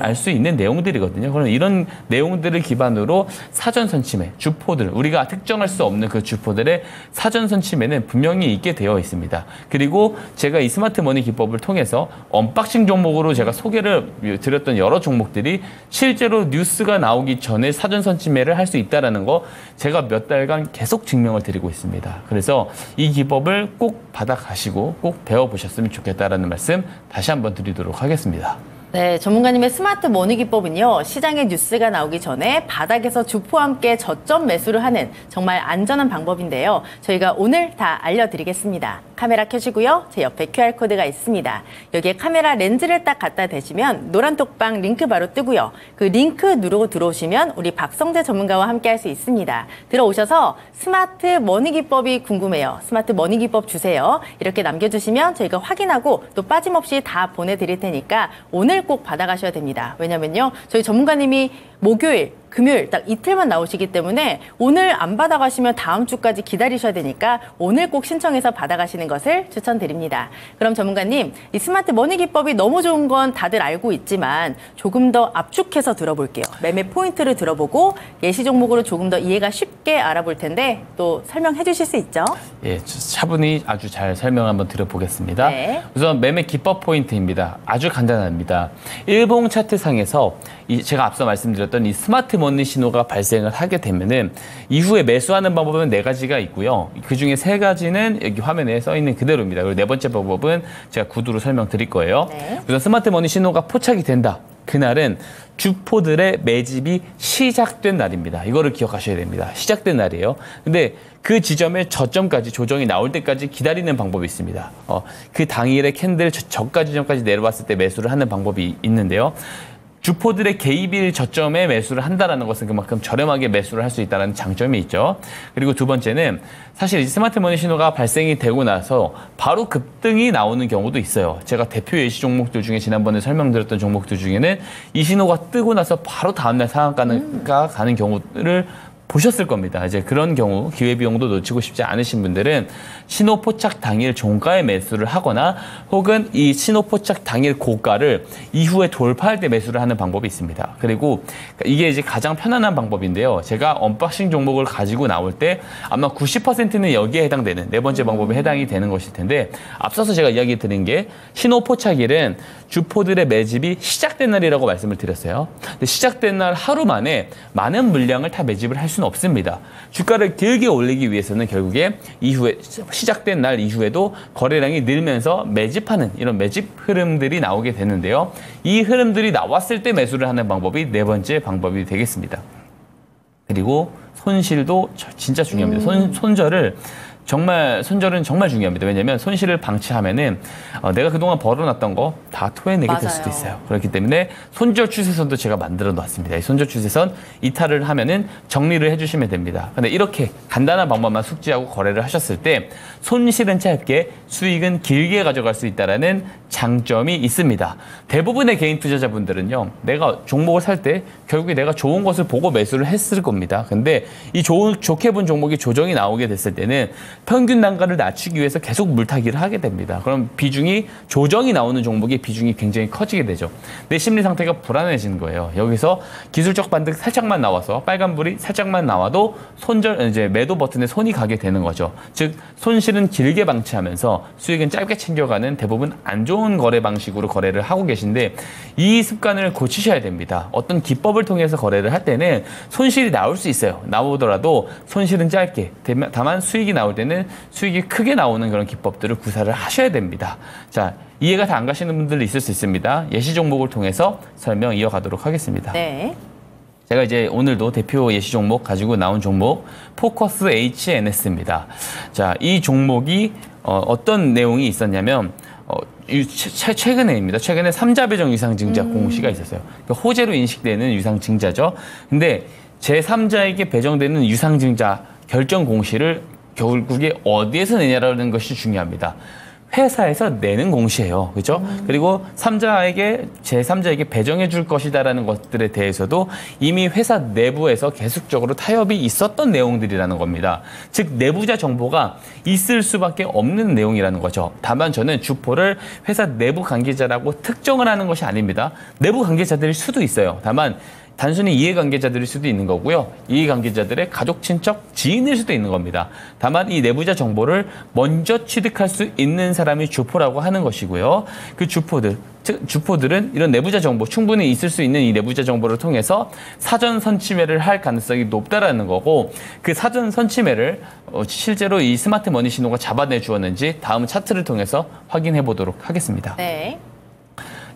알 수 있는 내용들이거든요. 그럼 이런 내용들을 기반으로 사전 선침해, 주포들, 우리가 특정할 수 없는 그 주포들의 사전 선침에는 분명히 있게 되어 있습니다. 그리고 제가 이 스마트 머니 기법을 통해서 언박싱 종목으로 제가 소개를 드렸던 여러 종목들이 실제로 뉴스가 나오기 전에 사전 선침해를 할 수 있다는 거 제가 몇 달간 계속 증명을 드리고 있습니다. 그래서 이 기법을 꼭 받아가시고 꼭 배워보셨으면 좋겠다라는 말씀 다시 한번 드리도록 하겠습니다. 네, 전문가님의 스마트 머니 기법은요, 시장에 뉴스가 나오기 전에 바닥에서 주포와 함께 저점 매수를 하는 정말 안전한 방법인데요. 저희가 오늘 다 알려드리겠습니다. 카메라 켜시고요. 제 옆에 QR코드가 있습니다. 여기에 카메라 렌즈를 딱 갖다 대시면 노란 톡방 링크 바로 뜨고요. 그 링크 누르고 들어오시면 우리 박성재 전문가와 함께 할 수 있습니다. 들어오셔서 스마트 머니 기법이 궁금해요. 스마트 머니 기법 주세요. 이렇게 남겨주시면 저희가 확인하고 또 빠짐없이 다 보내드릴 테니까 오늘 꼭 받아가셔야 됩니다. 왜냐면요, 저희 전문가님이 목요일, 금요일 딱 이틀만 나오시기 때문에 오늘 안 받아가시면 다음 주까지 기다리셔야 되니까 오늘 꼭 신청해서 받아가시는 것을 추천드립니다. 그럼 전문가님, 이 스마트 머니 기법이 너무 좋은 건 다들 알고 있지만 조금 더 압축해서 들어볼게요. 매매 포인트를 들어보고 예시 종목으로 조금 더 이해가 쉽게 알아볼 텐데 또 설명해 주실 수 있죠? 예, 차분히 아주 잘 설명 한번 드려보겠습니다. 네. 우선 매매 기법 포인트입니다. 아주 간단합니다. 일봉 차트상에서 제가 앞서 말씀드렸던 이 스마트 머니 신호가 발생을 하게 되면은 이후에 매수하는 방법은 4가지가 있고요. 그중에 3가지는 여기 화면에 써 있는 그대로입니다. 그리고 4번째 방법은 제가 구두로 설명드릴 거예요. 네. 우선 스마트 머니 신호가 포착이 된다. 그날은 주포들의 매집이 시작된 날입니다. 이거를 기억하셔야 됩니다. 시작된 날이에요. 근데 그 지점에 저점까지 조정이 나올 때까지 기다리는 방법이 있습니다. 그 당일의 캔들 저가 지점까지 내려왔을 때 매수를 하는 방법이 있는데요. 주포들의 개입일 저점에 매수를 한다는 것은 그만큼 저렴하게 매수를 할 수 있다는 장점이 있죠. 그리고 두 번째는 사실 이 스마트 머니 신호가 발생이 되고 나서 바로 급등이 나오는 경우도 있어요. 제가 대표 예시 종목들 중에 지난번에 설명드렸던 종목들 중에는 이 신호가 뜨고 나서 바로 다음날 상한가가 가는 경우를 보셨을 겁니다. 이제 그런 경우 기회비용도 놓치고 싶지 않으신 분들은 신호 포착 당일 종가에 매수를 하거나 혹은 이 신호 포착 당일 고가를 이후에 돌파할 때 매수를 하는 방법이 있습니다. 그리고 이게 이제 가장 편안한 방법인데요. 제가 언박싱 종목을 가지고 나올 때 아마 90%는 여기에 해당되는 4번째 방법에 해당이 되는 것일 텐데 앞서서 제가 이야기 드린 게 신호 포착일은 주포들의 매집이 시작된 날이라고 말씀을 드렸어요. 근데 시작된 날 하루 만에 많은 물량을 다 매집을 할 수는 없습니다. 주가를 길게 올리기 위해서는 결국에 이후에 시작된 날 이후에도 거래량이 늘면서 매집하는 이런 매집 흐름들이 나오게 되는데요. 이 흐름들이 나왔을 때 매수를 하는 방법이 4번째 방법이 되겠습니다. 그리고 손실도 진짜 중요합니다. 손절은 정말 중요합니다. 왜냐하면 손실을 방치하면은 내가 그동안 벌어놨던 거 다 토해내게 될 수도 있어요. 그렇기 때문에 손절 추세선도 제가 만들어 놨습니다. 이 손절 추세선 이탈을 하면은 정리를 해주시면 됩니다. 근데 이렇게 간단한 방법만 숙지하고 거래를 하셨을 때 손실은 짧게 수익은 길게 가져갈 수 있다는 장점이 있습니다. 대부분의 개인 투자자분들은요, 내가 종목을 살 때 결국에 내가 좋은 것을 보고 매수를 했을 겁니다. 근데 이 좋게 본 종목이 조정이 나오게 됐을 때는 평균 단가를 낮추기 위해서 계속 물타기를 하게 됩니다. 그럼 조정이 나오는 종목의 비중이 굉장히 커지게 되죠. 내 심리 상태가 불안해지는 거예요. 여기서 기술적 반등 살짝만 나와서 빨간불이 살짝만 나와도 이제 매도 버튼에 손이 가게 되는 거죠. 즉 손실은 길게 방치하면서 수익은 짧게 챙겨가는 대부분 안 좋은 거래 방식으로 거래를 하고 계신데 이 습관을 고치셔야 됩니다. 어떤 기법을 통해서 거래를 할 때는 손실이 나올 수 있어요. 나오더라도 손실은 짧게, 다만 수익이 나올 때는 수익이 크게 나오는 그런 기법들을 구사를 하셔야 됩니다. 자, 이해가 다 안 가시는 분들도 있을 수 있습니다. 예시 종목을 통해서 설명 이어가도록 하겠습니다. 네. 제가 이제 오늘도 대표 예시 종목 가지고 나온 종목 포커스 HNS입니다. 자, 이 종목이 어떤 내용이 있었냐면 최근에입니다. 최근에 3자 배정 유상증자 공시가 있었어요. 그러니까 호재로 인식되는 유상증자죠. 근데 제3자에게 배정되는 유상증자 결정 공시를 결국에 어디에서 내냐라는 것이 중요합니다. 회사에서 내는 공시예요. 그렇죠? 그리고 제3자에게 배정해 줄 것이다라는 것들에 대해서도 이미 회사 내부에서 계속적으로 타협이 있었던 내용들이라는 겁니다. 즉 내부자 정보가 있을 수밖에 없는 내용이라는 거죠. 다만 저는 주포를 회사 내부 관계자라고 특정을 하는 것이 아닙니다. 내부 관계자들일 수도 있어요. 다만 단순히 이해관계자들일 수도 있는 거고요. 이해관계자들의 가족, 친척, 지인일 수도 있는 겁니다. 다만 이 내부자 정보를 먼저 취득할 수 있는 사람이 주포라고 하는 것이고요. 그 주포들은 이런 내부자 정보, 충분히 있을 수 있는 이 내부자 정보를 통해서 사전 선취매를 할 가능성이 높다라는 거고, 그 사전 선취매를 실제로 이 스마트 머니 신호가 잡아내 주었는지 다음 차트를 통해서 확인해 보도록 하겠습니다. 네.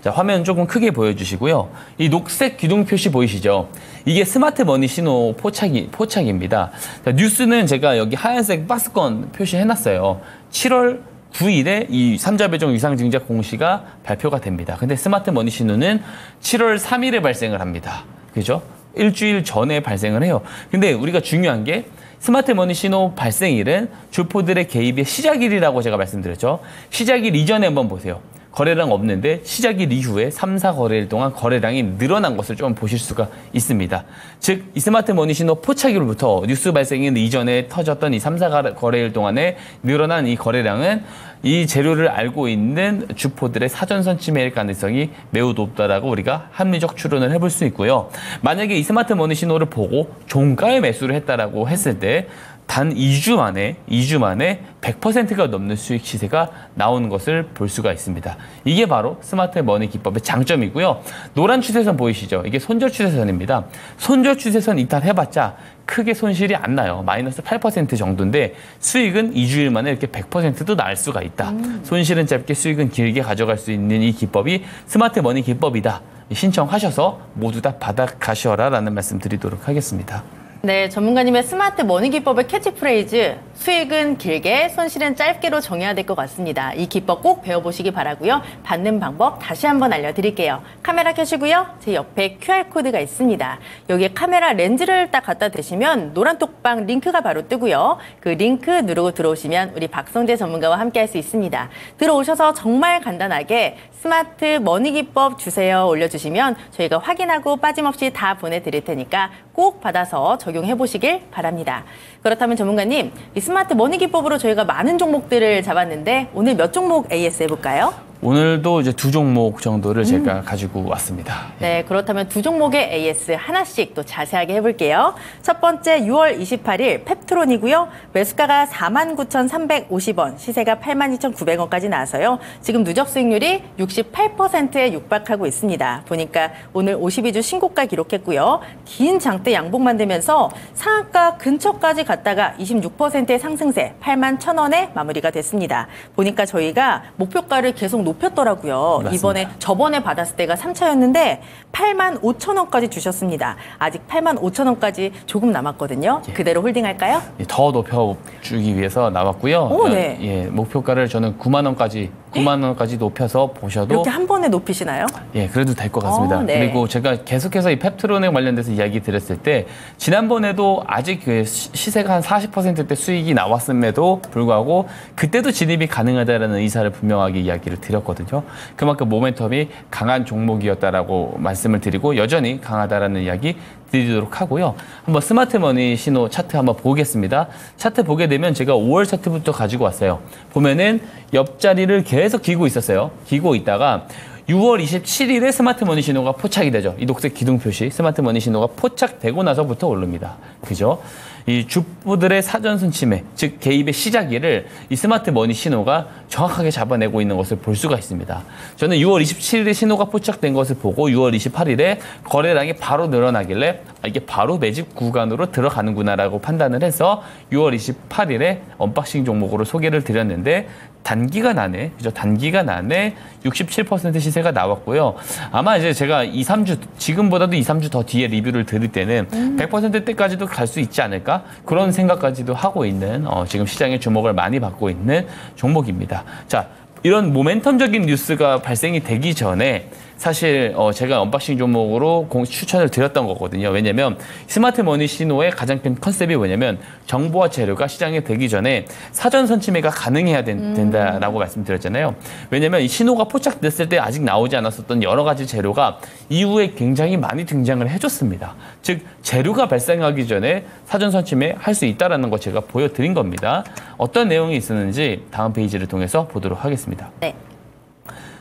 자, 화면 조금 크게 보여주시고요. 이 녹색 기둥 표시 보이시죠? 이게 스마트 머니 신호 포착입니다. 자, 뉴스는 제가 여기 하얀색 박스권 표시해놨어요. 7월 9일에 이 3자 배정 유상증자 공시가 발표가 됩니다. 근데 스마트 머니 신호는 7월 3일에 발생을 합니다. 그죠? 일주일 전에 발생을 해요. 근데 우리가 중요한 게 스마트 머니 신호 발생일은 주포들의 개입의 시작일이라고 제가 말씀드렸죠. 시작일 이전에 한번 보세요. 거래량 없는데 시작일 이후에 3, 4거래일 동안 거래량이 늘어난 것을 좀 보실 수가 있습니다. 즉, 이 스마트 머니 신호 포착일부터 뉴스 발생일 이전에 터졌던 이 3, 4거래일 동안에 늘어난 이 거래량은 이 재료를 알고 있는 주포들의 사전 선취매일 가능성이 매우 높다라고 우리가 합리적 추론을 해볼 수 있고요. 만약에 이 스마트 머니 신호를 보고 종가에 매수를 했다라고 했을 때 단 2주 만에 100%가 넘는 수익 시세가 나오는 것을 볼 수가 있습니다. 이게 바로 스마트 머니 기법의 장점이고요. 노란 추세선 보이시죠? 이게 손절 추세선입니다. 손절 추세선 이탈해봤자 크게 손실이 안 나요. 마이너스 8% 정도인데 수익은 2주일 만에 이렇게 100%도 날 수가 있다. 손실은 짧게 수익은 길게 가져갈 수 있는 이 기법이 스마트 머니 기법이다. 신청하셔서 모두 다 받아가셔라라는 말씀 드리도록 하겠습니다. 네, 전문가님의 스마트 머니 기법의 캐치프레이즈, 수익은 길게, 손실은 짧게로 정해야 될 것 같습니다. 이 기법 꼭 배워보시기 바라고요. 받는 방법 다시 한번 알려드릴게요. 카메라 켜시고요. 제 옆에 QR코드가 있습니다. 여기에 카메라 렌즈를 딱 갖다 대시면 노란 톡방 링크가 바로 뜨고요. 그 링크 누르고 들어오시면 우리 박성재 전문가와 함께 할 수 있습니다. 들어오셔서 정말 간단하게 스마트 머니 기법 주세요 올려주시면 저희가 확인하고 빠짐없이 다 보내드릴 테니까 꼭 받아서 적용해 보시길 바랍니다. 그렇다면 전문가님, 이 스마트 머니 기법으로 저희가 많은 종목들을 잡았는데 오늘 몇 종목 AS 해볼까요? 오늘도 이제 2종목 정도를 제가 가지고 왔습니다. 네, 그렇다면 2종목의 AS 하나씩 또 자세하게 해볼게요. 첫 번째 6월 28일 펩트론이고요. 매수가가 49,350원, 시세가 82,900원까지 나와서요. 지금 누적 수익률이 68%에 육박하고 있습니다. 보니까 오늘 52주 신고가 기록했고요. 긴 장대 양봉 만들면서 상한가 근처까지 갔다가 26%의 상승세 81,000원에 마무리가 됐습니다. 보니까 저희가 목표가를 계속 높였더라고요. 맞습니다. 이번에 저번에 받았을 때가 3차였는데 85,000원까지 주셨습니다. 아직 85,000원까지 조금 남았거든요. 예. 그대로 홀딩할까요? 예, 더 높여주기 위해서 나왔고요. 오, 네. 예, 목표가를 저는 9만 원까지 높여서 보셔도 이렇게 한 번에 높이시나요? 예, 그래도 될 것 같습니다. 네. 그리고 제가 계속해서 이 펩트론에 관련돼서 이야기 드렸을 때 지난번에도 아직 그 시세가 한 40%대 수익이 나왔음에도 불구하고 그때도 진입이 가능하다라는 의사를 분명하게 이야기를 드렸거든요. 그만큼 모멘텀이 강한 종목이었다라고 말씀을 드리고 여전히 강하다라는 이야기 드리도록 하고요. 한번 스마트 머니 신호 차트 한번 보겠습니다. 차트 보게 되면 제가 5월 차트부터 가지고 왔어요. 보면은 옆자리를 계속 기고 있었어요. 기고 있다가 6월 27일에 스마트 머니 신호가 포착이 되죠. 이 녹색 기둥 표시 스마트 머니 신호가 포착되고 나서부터 오릅니다. 그죠? 이 주포들의 사전 선취매, 즉 개입의 시작일을 이 스마트 머니 신호가 정확하게 잡아내고 있는 것을 볼 수가 있습니다. 저는 6월 27일에 신호가 포착된 것을 보고 6월 28일에 거래량이 바로 늘어나길래 이게 바로 매집 구간으로 들어가는구나라고 판단을 해서 6월 28일에 언박싱 종목으로 소개를 드렸는데 단기간 안에, 그죠? 단기간 안에 67% 시세가 나왔고요. 아마 이제 제가 2, 3주, 지금보다도 2, 3주 더 뒤에 리뷰를 드릴 때는 100%대까지도 갈 수 있지 않을까? 그런 생각까지도 하고 있는, 지금 시장의 주목을 많이 받고 있는 종목입니다. 자, 이런 모멘텀적인 뉴스가 발생이 되기 전에 사실 제가 언박싱 종목으로 추천을 드렸던 거거든요. 왜냐하면 스마트 머니 신호의 가장 큰 컨셉이 뭐냐면 정보와 재료가 시장에 되기 전에 사전 선침해가 가능해야 된다라고 말씀드렸잖아요. 왜냐하면 이 신호가 포착됐을 때 아직 나오지 않았었던 여러 가지 재료가 이후에 굉장히 많이 등장을 해줬습니다. 즉 재료가 발생하기 전에 사전 선침해 할 수 있다라는 거 제가 보여드린 겁니다. 어떤 내용이 있었는지 다음 페이지를 통해서 보도록 하겠습니다. 네.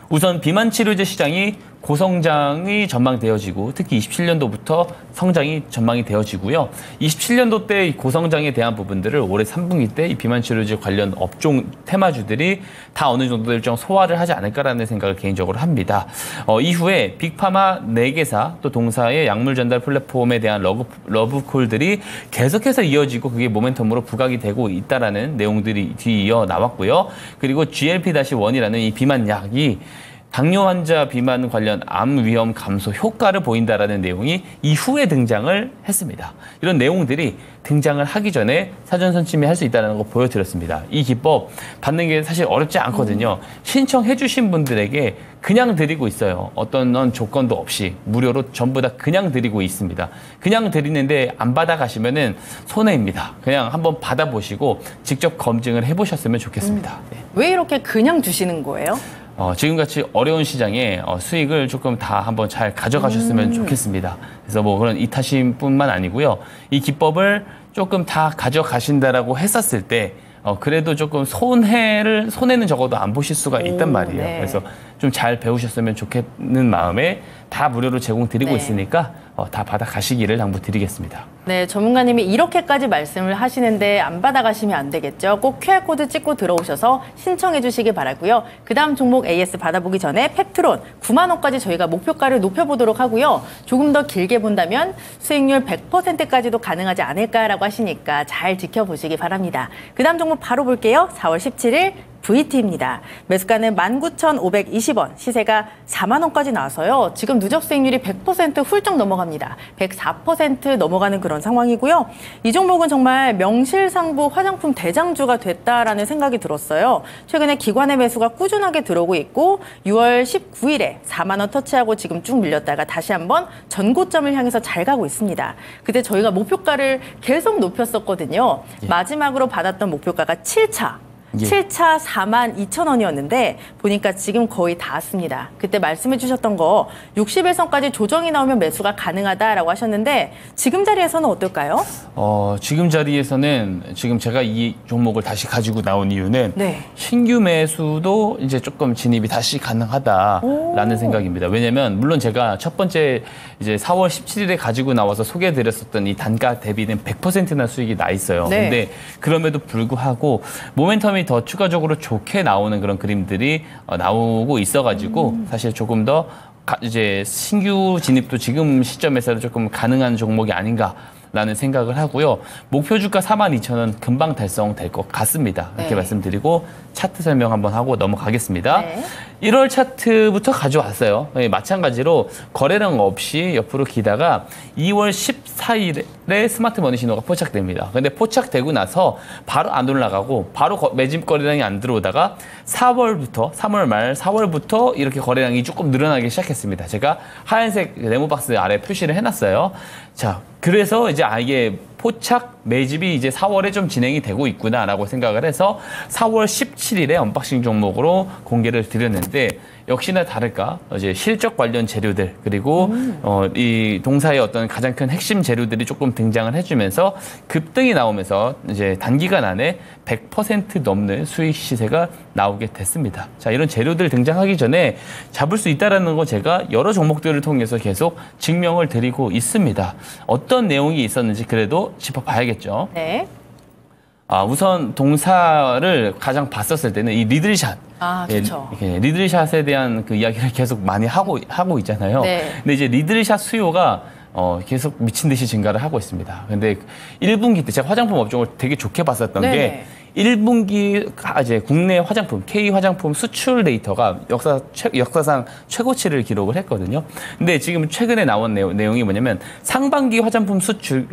우선 비만 치료제 시장이 고성장이 전망되어지고 특히 27년도부터 성장이 전망이 되어지고요. 27년도 때 고성장에 대한 부분들을 올해 3분기 때 이 비만 치료제 관련 업종 테마주들이 다 어느 정도 일정 소화를 하지 않을까라는 생각을 개인적으로 합니다. 이후에 빅파마 4개사 또 동사의 약물 전달 플랫폼에 대한 러브콜들이 계속해서 이어지고 그게 모멘텀으로 부각이 되고 있다라는 내용들이 뒤이어 나왔고요. 그리고 GLP-1이라는 이 비만 약이 당뇨 환자 비만 관련 암 위험 감소 효과를 보인다라는 내용이 이후에 등장을 했습니다. 이런 내용들이 등장을 하기 전에 사전 선침해 할 수 있다는 거 보여드렸습니다. 이 기법 받는 게 사실 어렵지 않거든요. 신청해 주신 분들에게 그냥 드리고 있어요. 어떤 조건도 없이 무료로 전부 다 그냥 드리고 있습니다. 그냥 드리는데 안 받아가시면은 손해입니다. 그냥 한번 받아보시고 직접 검증을 해보셨으면 좋겠습니다. 네. 왜 이렇게 그냥 주시는 거예요? 지금같이 어려운 시장에 수익을 조금 다 한번 잘 가져가셨으면 좋겠습니다. 그래서 뭐 그런 이타심뿐만 아니고요. 이 기법을 조금 다 가져가신다라고 했었을 때 그래도 조금 손해는 적어도 안 보실 수가 있단 말이에요. 네. 그래서 좀 잘 배우셨으면 좋겠는 마음에 다 무료로 제공드리고 네. 있으니까 다 받아가시기를 당부드리겠습니다. 네, 전문가님이 이렇게까지 말씀을 하시는데 안 받아가시면 안 되겠죠. 꼭 QR코드 찍고 들어오셔서 신청해 주시기 바라고요. 그 다음 종목 AS 받아보기 전에 펩트론 9만 원까지 저희가 목표가를 높여보도록 하고요. 조금 더 길게 본다면 수익률 100%까지도 가능하지 않을까라고 하시니까 잘 지켜보시기 바랍니다. 그 다음 종목 바로 볼게요. 4월 17일 VT입니다. 매수가는 19,520원, 시세가 4만 원까지 나와서요. 지금 누적 수익률이 100% 훌쩍 넘어갑니다. 104% 넘어가는 그런 상황이고요. 이 종목은 정말 명실상부 화장품 대장주가 됐다라는 생각이 들었어요. 최근에 기관의 매수가 꾸준하게 들어오고 있고 6월 19일에 4만 원 터치하고 지금 쭉 밀렸다가 다시 한번 전고점을 향해서 잘 가고 있습니다. 그때 저희가 목표가를 계속 높였었거든요. 마지막으로 받았던 목표가가 7차. 7차 42,000원이었는데 보니까 지금 거의 다 왔습니다. 그때 말씀해 주셨던 거 60일선까지 조정이 나오면 매수가 가능하다라고 하셨는데 지금 자리에서는 어떨까요? 지금 자리에서는 지금 제가 이 종목을 다시 가지고 나온 이유는 네. 신규 매수도 이제 조금 진입이 다시 가능하다라는 생각입니다. 왜냐면 물론 제가 첫 번째 이제 4월 17일에 가지고 나와서 소개해 드렸었던 이 단가 대비는 100%나 수익이 나 있어요. 네. 근데 그럼에도 불구하고 모멘텀이 더 추가적으로 좋게 나오는 그런 그림들이 나오고 있어가지고 사실 조금 더 이제 신규 진입도 지금 시점에서는 조금 가능한 종목이 아닌가라는 생각을 하고요. 목표 주가 42,000원 금방 달성될 것 같습니다. 이렇게 네. 말씀드리고 차트 설명 한번 하고 넘어가겠습니다. 네. 1월 차트부터 가져왔어요. 마찬가지로 거래량 없이 옆으로 기다가 2월 14일에 스마트 머니 신호가 포착됩니다. 근데 포착되고 나서 바로 안 올라가고 바로 매집 거래량이 안 들어오다가 3월 말 4월부터 이렇게 거래량이 조금 늘어나기 시작했습니다. 제가 하얀색 네모박스 아래 표시를 해놨어요. 자, 그래서 이제 이게 포착 매집이 이제 4월에 좀 진행이 되고 있구나라고 생각을 해서 4월 17일에 언박싱 종목으로 공개를 드렸는데 역시나 다를까 이제 실적 관련 재료들 그리고 이 동사의 어떤 가장 큰 핵심 재료들이 조금 등장을 해주면서 급등이 나오면서 이제 단기간 안에 100% 넘는 수익 시세가 나오게 됐습니다. 자, 이런 재료들 등장하기 전에 잡을 수 있다라는 거 제가 여러 종목들을 통해서 계속 증명을 드리고 있습니다. 어떤 내용이 있었는지 그래도 짚어봐야겠죠. 네. 우선 동사를 가장 봤었을 때는 이 리들샷. 그렇죠. 리들샷에 대한 그 이야기를 계속 많이 하고 있잖아요. 네. 근데 이제 리들샷 수요가 계속 미친 듯이 증가를 하고 있습니다. 근데 1분기 때 제가 화장품 업종을 되게 좋게 봤었던 네네. 게 1분기 이제 국내 화장품, K 화장품 수출 데이터가 역사상 최고치를 기록을 했거든요. 근데 지금 최근에 나온 내용이 뭐냐면 상반기 화장품 수출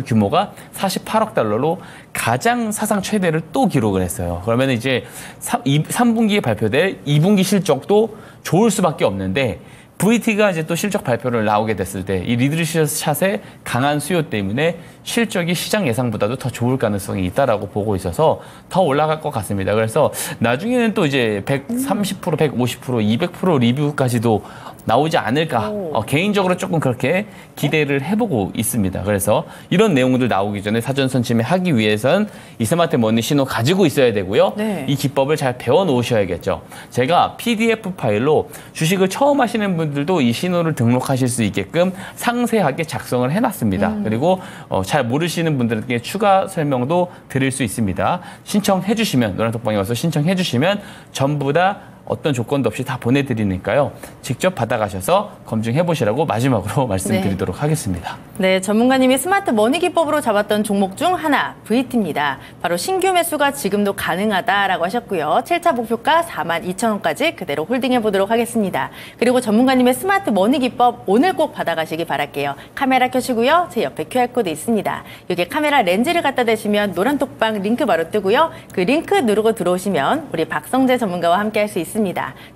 규모가 48억 달러로 가장 사상 최대를 또 기록을 했어요. 그러면 이제 3분기에 발표될 2분기 실적도 좋을 수밖에 없는데 VT가 이제 또 실적 발표를 나오게 됐을 때 이 리들샷의 강한 수요 때문에 실적이 시장 예상보다도 더 좋을 가능성이 있다라고 보고 있어서 더 올라갈 것 같습니다. 그래서 나중에는 또 이제 130%, 150%, 200% 리뷰까지도 나오지 않을까 개인적으로 조금 그렇게 기대를 해보고 있습니다. 그래서 이런 내용들 나오기 전에 사전 선침하기 위해선 이 스마트 머니 신호 가지고 있어야 되고요. 네. 이 기법을 잘 배워 놓으셔야겠죠. 제가 PDF 파일로 주식을 처음 하시는 분들도 이 신호를 등록하실 수 있게끔 상세하게 작성을 해놨습니다. 그리고 잘 모르시는 분들에게 추가 설명도 드릴 수 있습니다. 신청해 주시면 노란톡방에 와서 신청해 주시면 전부 다 어떤 조건도 없이 다 보내드리니까요. 직접 받아가셔서 검증해보시라고 마지막으로 말씀드리도록 하겠습니다. 네, 전문가님이 스마트 머니 기법으로 잡았던 종목 중 하나, VT입니다. 바로 신규 매수가 지금도 가능하다라고 하셨고요. 7차 목표가 42,000원까지 그대로 홀딩해보도록 하겠습니다. 그리고 전문가님의 스마트 머니 기법 오늘 꼭 받아가시기 바랄게요. 카메라 켜시고요. 제 옆에 QR코드 있습니다. 여기에 카메라 렌즈를 갖다 대시면 노란톡방 링크 바로 뜨고요. 그 링크 누르고 들어오시면 우리 박성재 전문가와 함께 할 수 있습니다.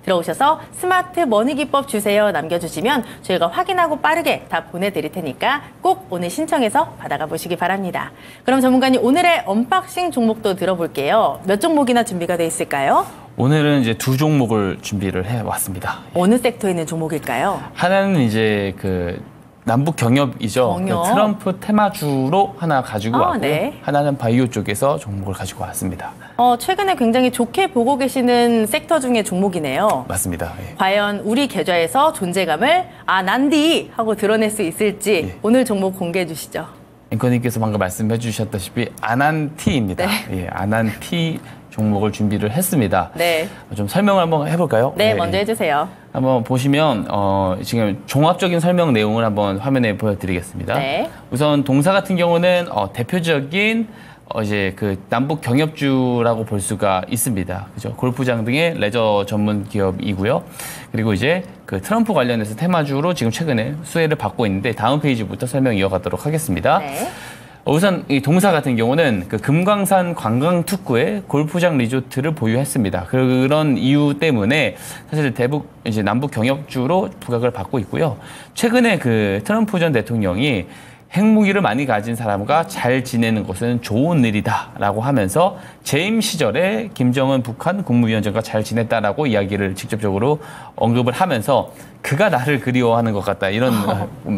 들어오셔서 스마트 머니 기법 주세요 남겨주시면 저희가 확인하고 빠르게 다 보내드릴 테니까 꼭 오늘 신청해서 받아가 보시기 바랍니다. 그럼 전문가님 오늘의 언박싱 종목도 들어볼게요. 몇 종목이나 준비가 돼 있을까요? 오늘은 이제 두 종목을 준비를 해왔습니다. 어느 섹터에 있는 종목일까요? 하나는 이제 남북 경협이죠. 경협. 트럼프 테마주로 하나 가지고 왔고 네. 하나는 바이오 쪽에서 종목을 가지고 왔습니다. 최근에 굉장히 좋게 보고 계시는 섹터 중에 종목이네요. 맞습니다. 예. 과연 우리 계좌에서 존재감을 난디 하고 드러낼 수 있을지 예. 오늘 종목 공개해 주시죠. 앵커님께서 방금 말씀해 주셨다시피 아난티입니다. 네. 예, 아난티 종목을 준비를 했습니다. 네. 좀 설명을 한번 해볼까요? 네, 먼저 해주세요. 한번 보시면 지금 종합적인 설명 내용을 한번 화면에 보여드리겠습니다. 네. 우선 동사 같은 경우는 대표적인 이제 남북 경협주라고 볼 수가 있습니다. 그죠? 골프장 등의 레저 전문 기업이고요. 그리고 이제 트럼프 관련해서 테마주로 지금 최근에 수혜를 받고 있는데 다음 페이지부터 설명 이어가도록 하겠습니다. 네. 우선 이 동사 같은 경우는 금강산 관광특구에 골프장 리조트를 보유했습니다. 그런 이유 때문에 사실 대북 이제 남북 경협주로 부각을 받고 있고요. 최근에 트럼프 전 대통령이 핵무기를 많이 가진 사람과 잘 지내는 것은 좋은 일이다라고 하면서 재임 시절에 김정은 북한 국무위원장과 잘 지냈다라고 이야기를 직접적으로 언급을 하면서 그가 나를 그리워하는 것 같다 이런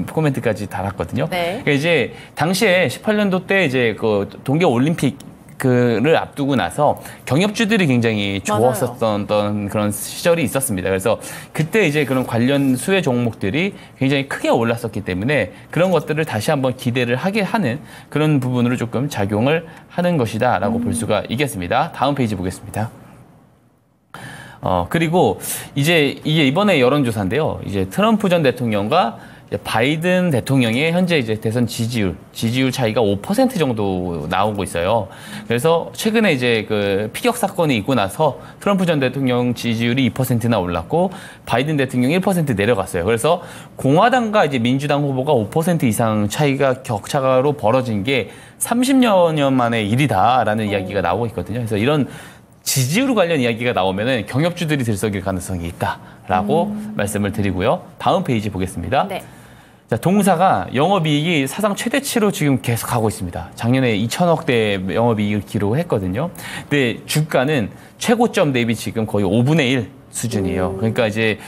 코멘트까지 달았거든요. 네. 그러니까 이제 당시에 18년도 때 이제 동계 올림픽 를 앞두고 나서 경협주들이 굉장히 좋았었던 그런 시절이 있었습니다. 그래서 그때 이제 그런 관련 수혜 종목들이 굉장히 크게 올랐었기 때문에 그런 것들을 다시 한번 기대를 하게 하는 그런 부분으로 조금 작용을 하는 것이다라고 볼 수가 있겠습니다. 다음 페이지 보겠습니다. 그리고 이제 이게 이번에 여론조사인데요. 이제 트럼프 전 대통령과 바이든 대통령의 현재 이제 대선 지지율 차이가 5% 정도 나오고 있어요. 그래서 최근에 이제 피격 사건이 있고 나서 트럼프 전 대통령 지지율이 2%나 올랐고 바이든 대통령이 1% 내려갔어요. 그래서 공화당과 이제 민주당 후보가 5% 이상 차이가 격차로 벌어진 게 30여 년 만의 일이다라는 이야기가 나오고 있거든요. 그래서 이런 지지율 관련 이야기가 나오면은 경협주들이 들썩일 가능성이 있다라고 말씀을 드리고요. 다음 페이지 보겠습니다. 네. 자, 동사가 영업이익이 사상 최대치로 지금 계속 가고 있습니다. 작년에 2천억대 영업이익을 기록했거든요. 근데 주가는 최고점 대비 지금 거의 5분의 1 수준이에요. 그러니까 이제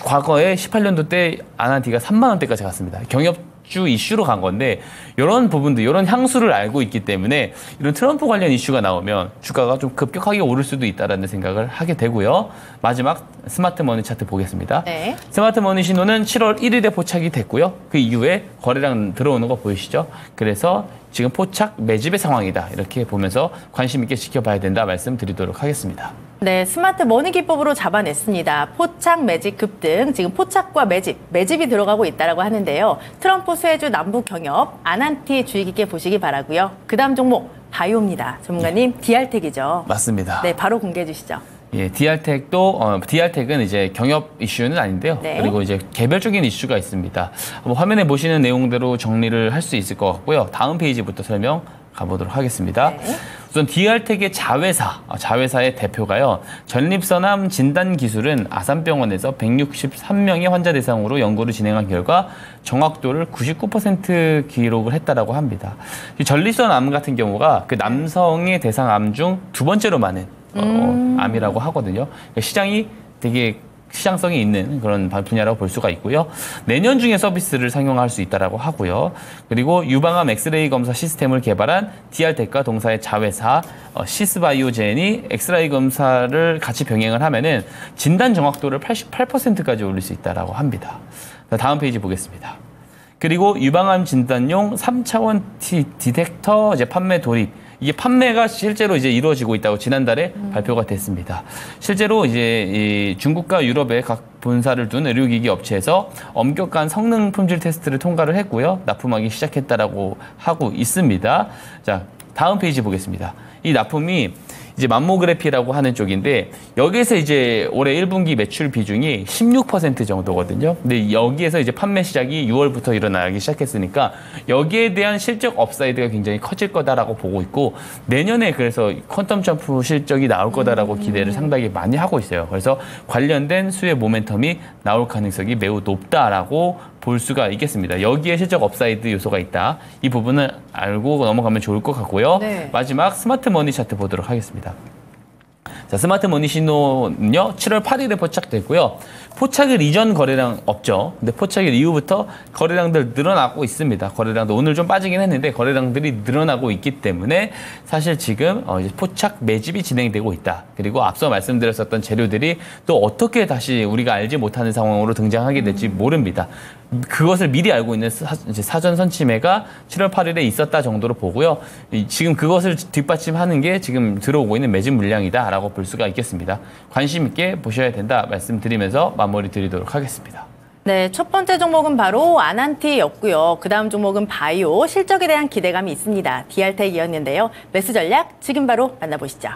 과거에 18년도 때 아난티가 3만 원대까지 갔습니다. 경협주 이슈로 간 건데 이런 부분들, 이런 향수를 알고 있기 때문에 이런 트럼프 관련 이슈가 나오면 주가가 좀 급격하게 오를 수도 있다라는 생각을 하게 되고요. 마지막 스마트 머니 차트 보겠습니다. 네. 스마트 머니 신호는 7월 1일에 포착이 됐고요. 그 이후에 거래량 들어오는 거 보이시죠? 그래서 지금 포착 매집의 상황이다. 이렇게 보면서 관심 있게 지켜봐야 된다 말씀드리도록 하겠습니다. 네, 스마트 머니 기법으로 잡아냈습니다. 포착, 매집, 급등, 지금 포착과 매집이 들어가고 있다고 하는데요. 트럼프 수혜주 남북 경협, 아난티 주의 깊게 보시기 바라고요. 그 다음 종목 바이오입니다. 전문가님, DR텍이죠. 맞습니다. 네, 바로 공개해 주시죠. 예, DR텍도 DR텍은 이제 경협 이슈는 아닌데요. 네. 그리고 이제 개별적인 이슈가 있습니다. 화면에 보시는 내용대로 정리를 할 수 있을 것 같고요. 다음 페이지부터 설명 가보도록 하겠습니다. 네. 우선 DR텍의 자회사의 대표가요. 전립선암 진단 기술은 아산병원에서 163명의 환자 대상으로 연구를 진행한 결과 정확도를 99% 기록을 했다라고 합니다. 이 전립선암 같은 경우가 그 남성의 대상 암 중 두 번째로 많은 암이라고 하거든요. 시장이 되게 시장성이 있는 그런 분야라고 볼 수가 있고요. 내년 중에 서비스를 상용할 수 있다라고 하고요. 그리고 유방암 엑스레이 검사 시스템을 개발한 DR텍과 동사의 자회사 시스바이오젠이 엑스레이 검사를 같이 병행을 하면은 진단 정확도를 88%까지 올릴 수 있다라고 합니다. 다음 페이지 보겠습니다. 그리고 유방암 진단용 3차원 디텍터 이제 판매 돌입. 이게 판매가 실제로 이제 이루어지고 있다고 지난달에 발표가 됐습니다. 실제로 이제 이 중국과 유럽의 각 본사를 둔 의료기기 업체에서 엄격한 성능 품질 테스트를 통과를 했고요. 납품하기 시작했다라고 하고 있습니다. 자, 다음 페이지 보겠습니다. 이 납품이 이제 맘모그래피라고 하는 쪽인데 여기에서 이제 올해 1분기 매출 비중이 16% 정도거든요. 근데 여기에서 이제 판매 시작이 6월부터 일어나기 시작했으니까 여기에 대한 실적 업사이드가 굉장히 커질 거다라고 보고 있고 내년에 그래서 퀀텀 점프 실적이 나올 거다라고 기대를 상당히 많이 하고 있어요. 그래서 관련된 수혜 모멘텀이 나올 가능성이 매우 높다라고 볼 수가 있겠습니다. 여기에 실적 업사이드 요소가 있다. 이 부분을 알고 넘어가면 좋을 것 같고요. 네. 마지막 스마트 머니 차트 보도록 하겠습니다. 자, 스마트 머니 신호는요, 7월 8일에 포착됐고요. 포착일 이전 거래량 없죠. 근데 포착일 이후부터 거래량들 늘어나고 있습니다. 거래량도 오늘 좀 빠지긴 했는데 거래량들이 늘어나고 있기 때문에 사실 지금 이제 포착 매집이 진행되고 있다. 그리고 앞서 말씀드렸었던 재료들이 또 어떻게 다시 우리가 알지 못하는 상황으로 등장하게 될지 모릅니다. 그것을 미리 알고 있는 사전 선침해가 7월 8일에 있었다 정도로 보고요. 지금 그것을 뒷받침하는 게 지금 들어오고 있는 매집 물량이다라고 볼 수가 있겠습니다. 관심 있게 보셔야 된다 말씀드리면서 마무리 드리도록 하겠습니다. 네, 첫 번째 종목은 바로 아난티였고요. 그 다음 종목은 바이오, 실적에 대한 기대감이 있습니다. DR텍이었는데요. 매수 전략 지금 바로 만나보시죠.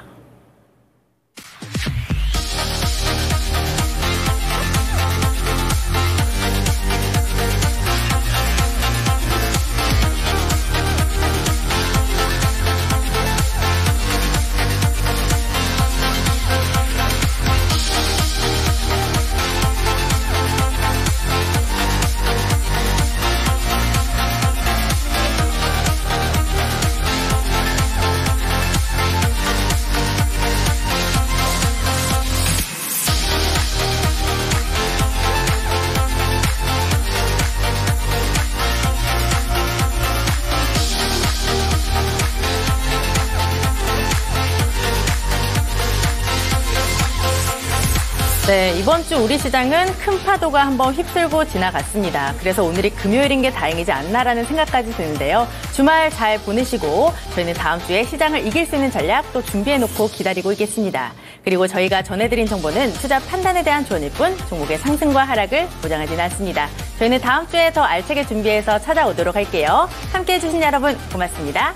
네, 이번 주 우리 시장은 큰 파도가 한번 휩쓸고 지나갔습니다. 그래서 오늘이 금요일인 게 다행이지 않나라는 생각까지 드는데요. 주말 잘 보내시고 저희는 다음 주에 시장을 이길 수 있는 전략 또 준비해놓고 기다리고 있겠습니다. 그리고 저희가 전해드린 정보는 투자 판단에 대한 조언일 뿐 종목의 상승과 하락을 보장하지는 않습니다. 저희는 다음 주에 더 알차게 준비해서 찾아오도록 할게요. 함께해 주신 여러분 고맙습니다.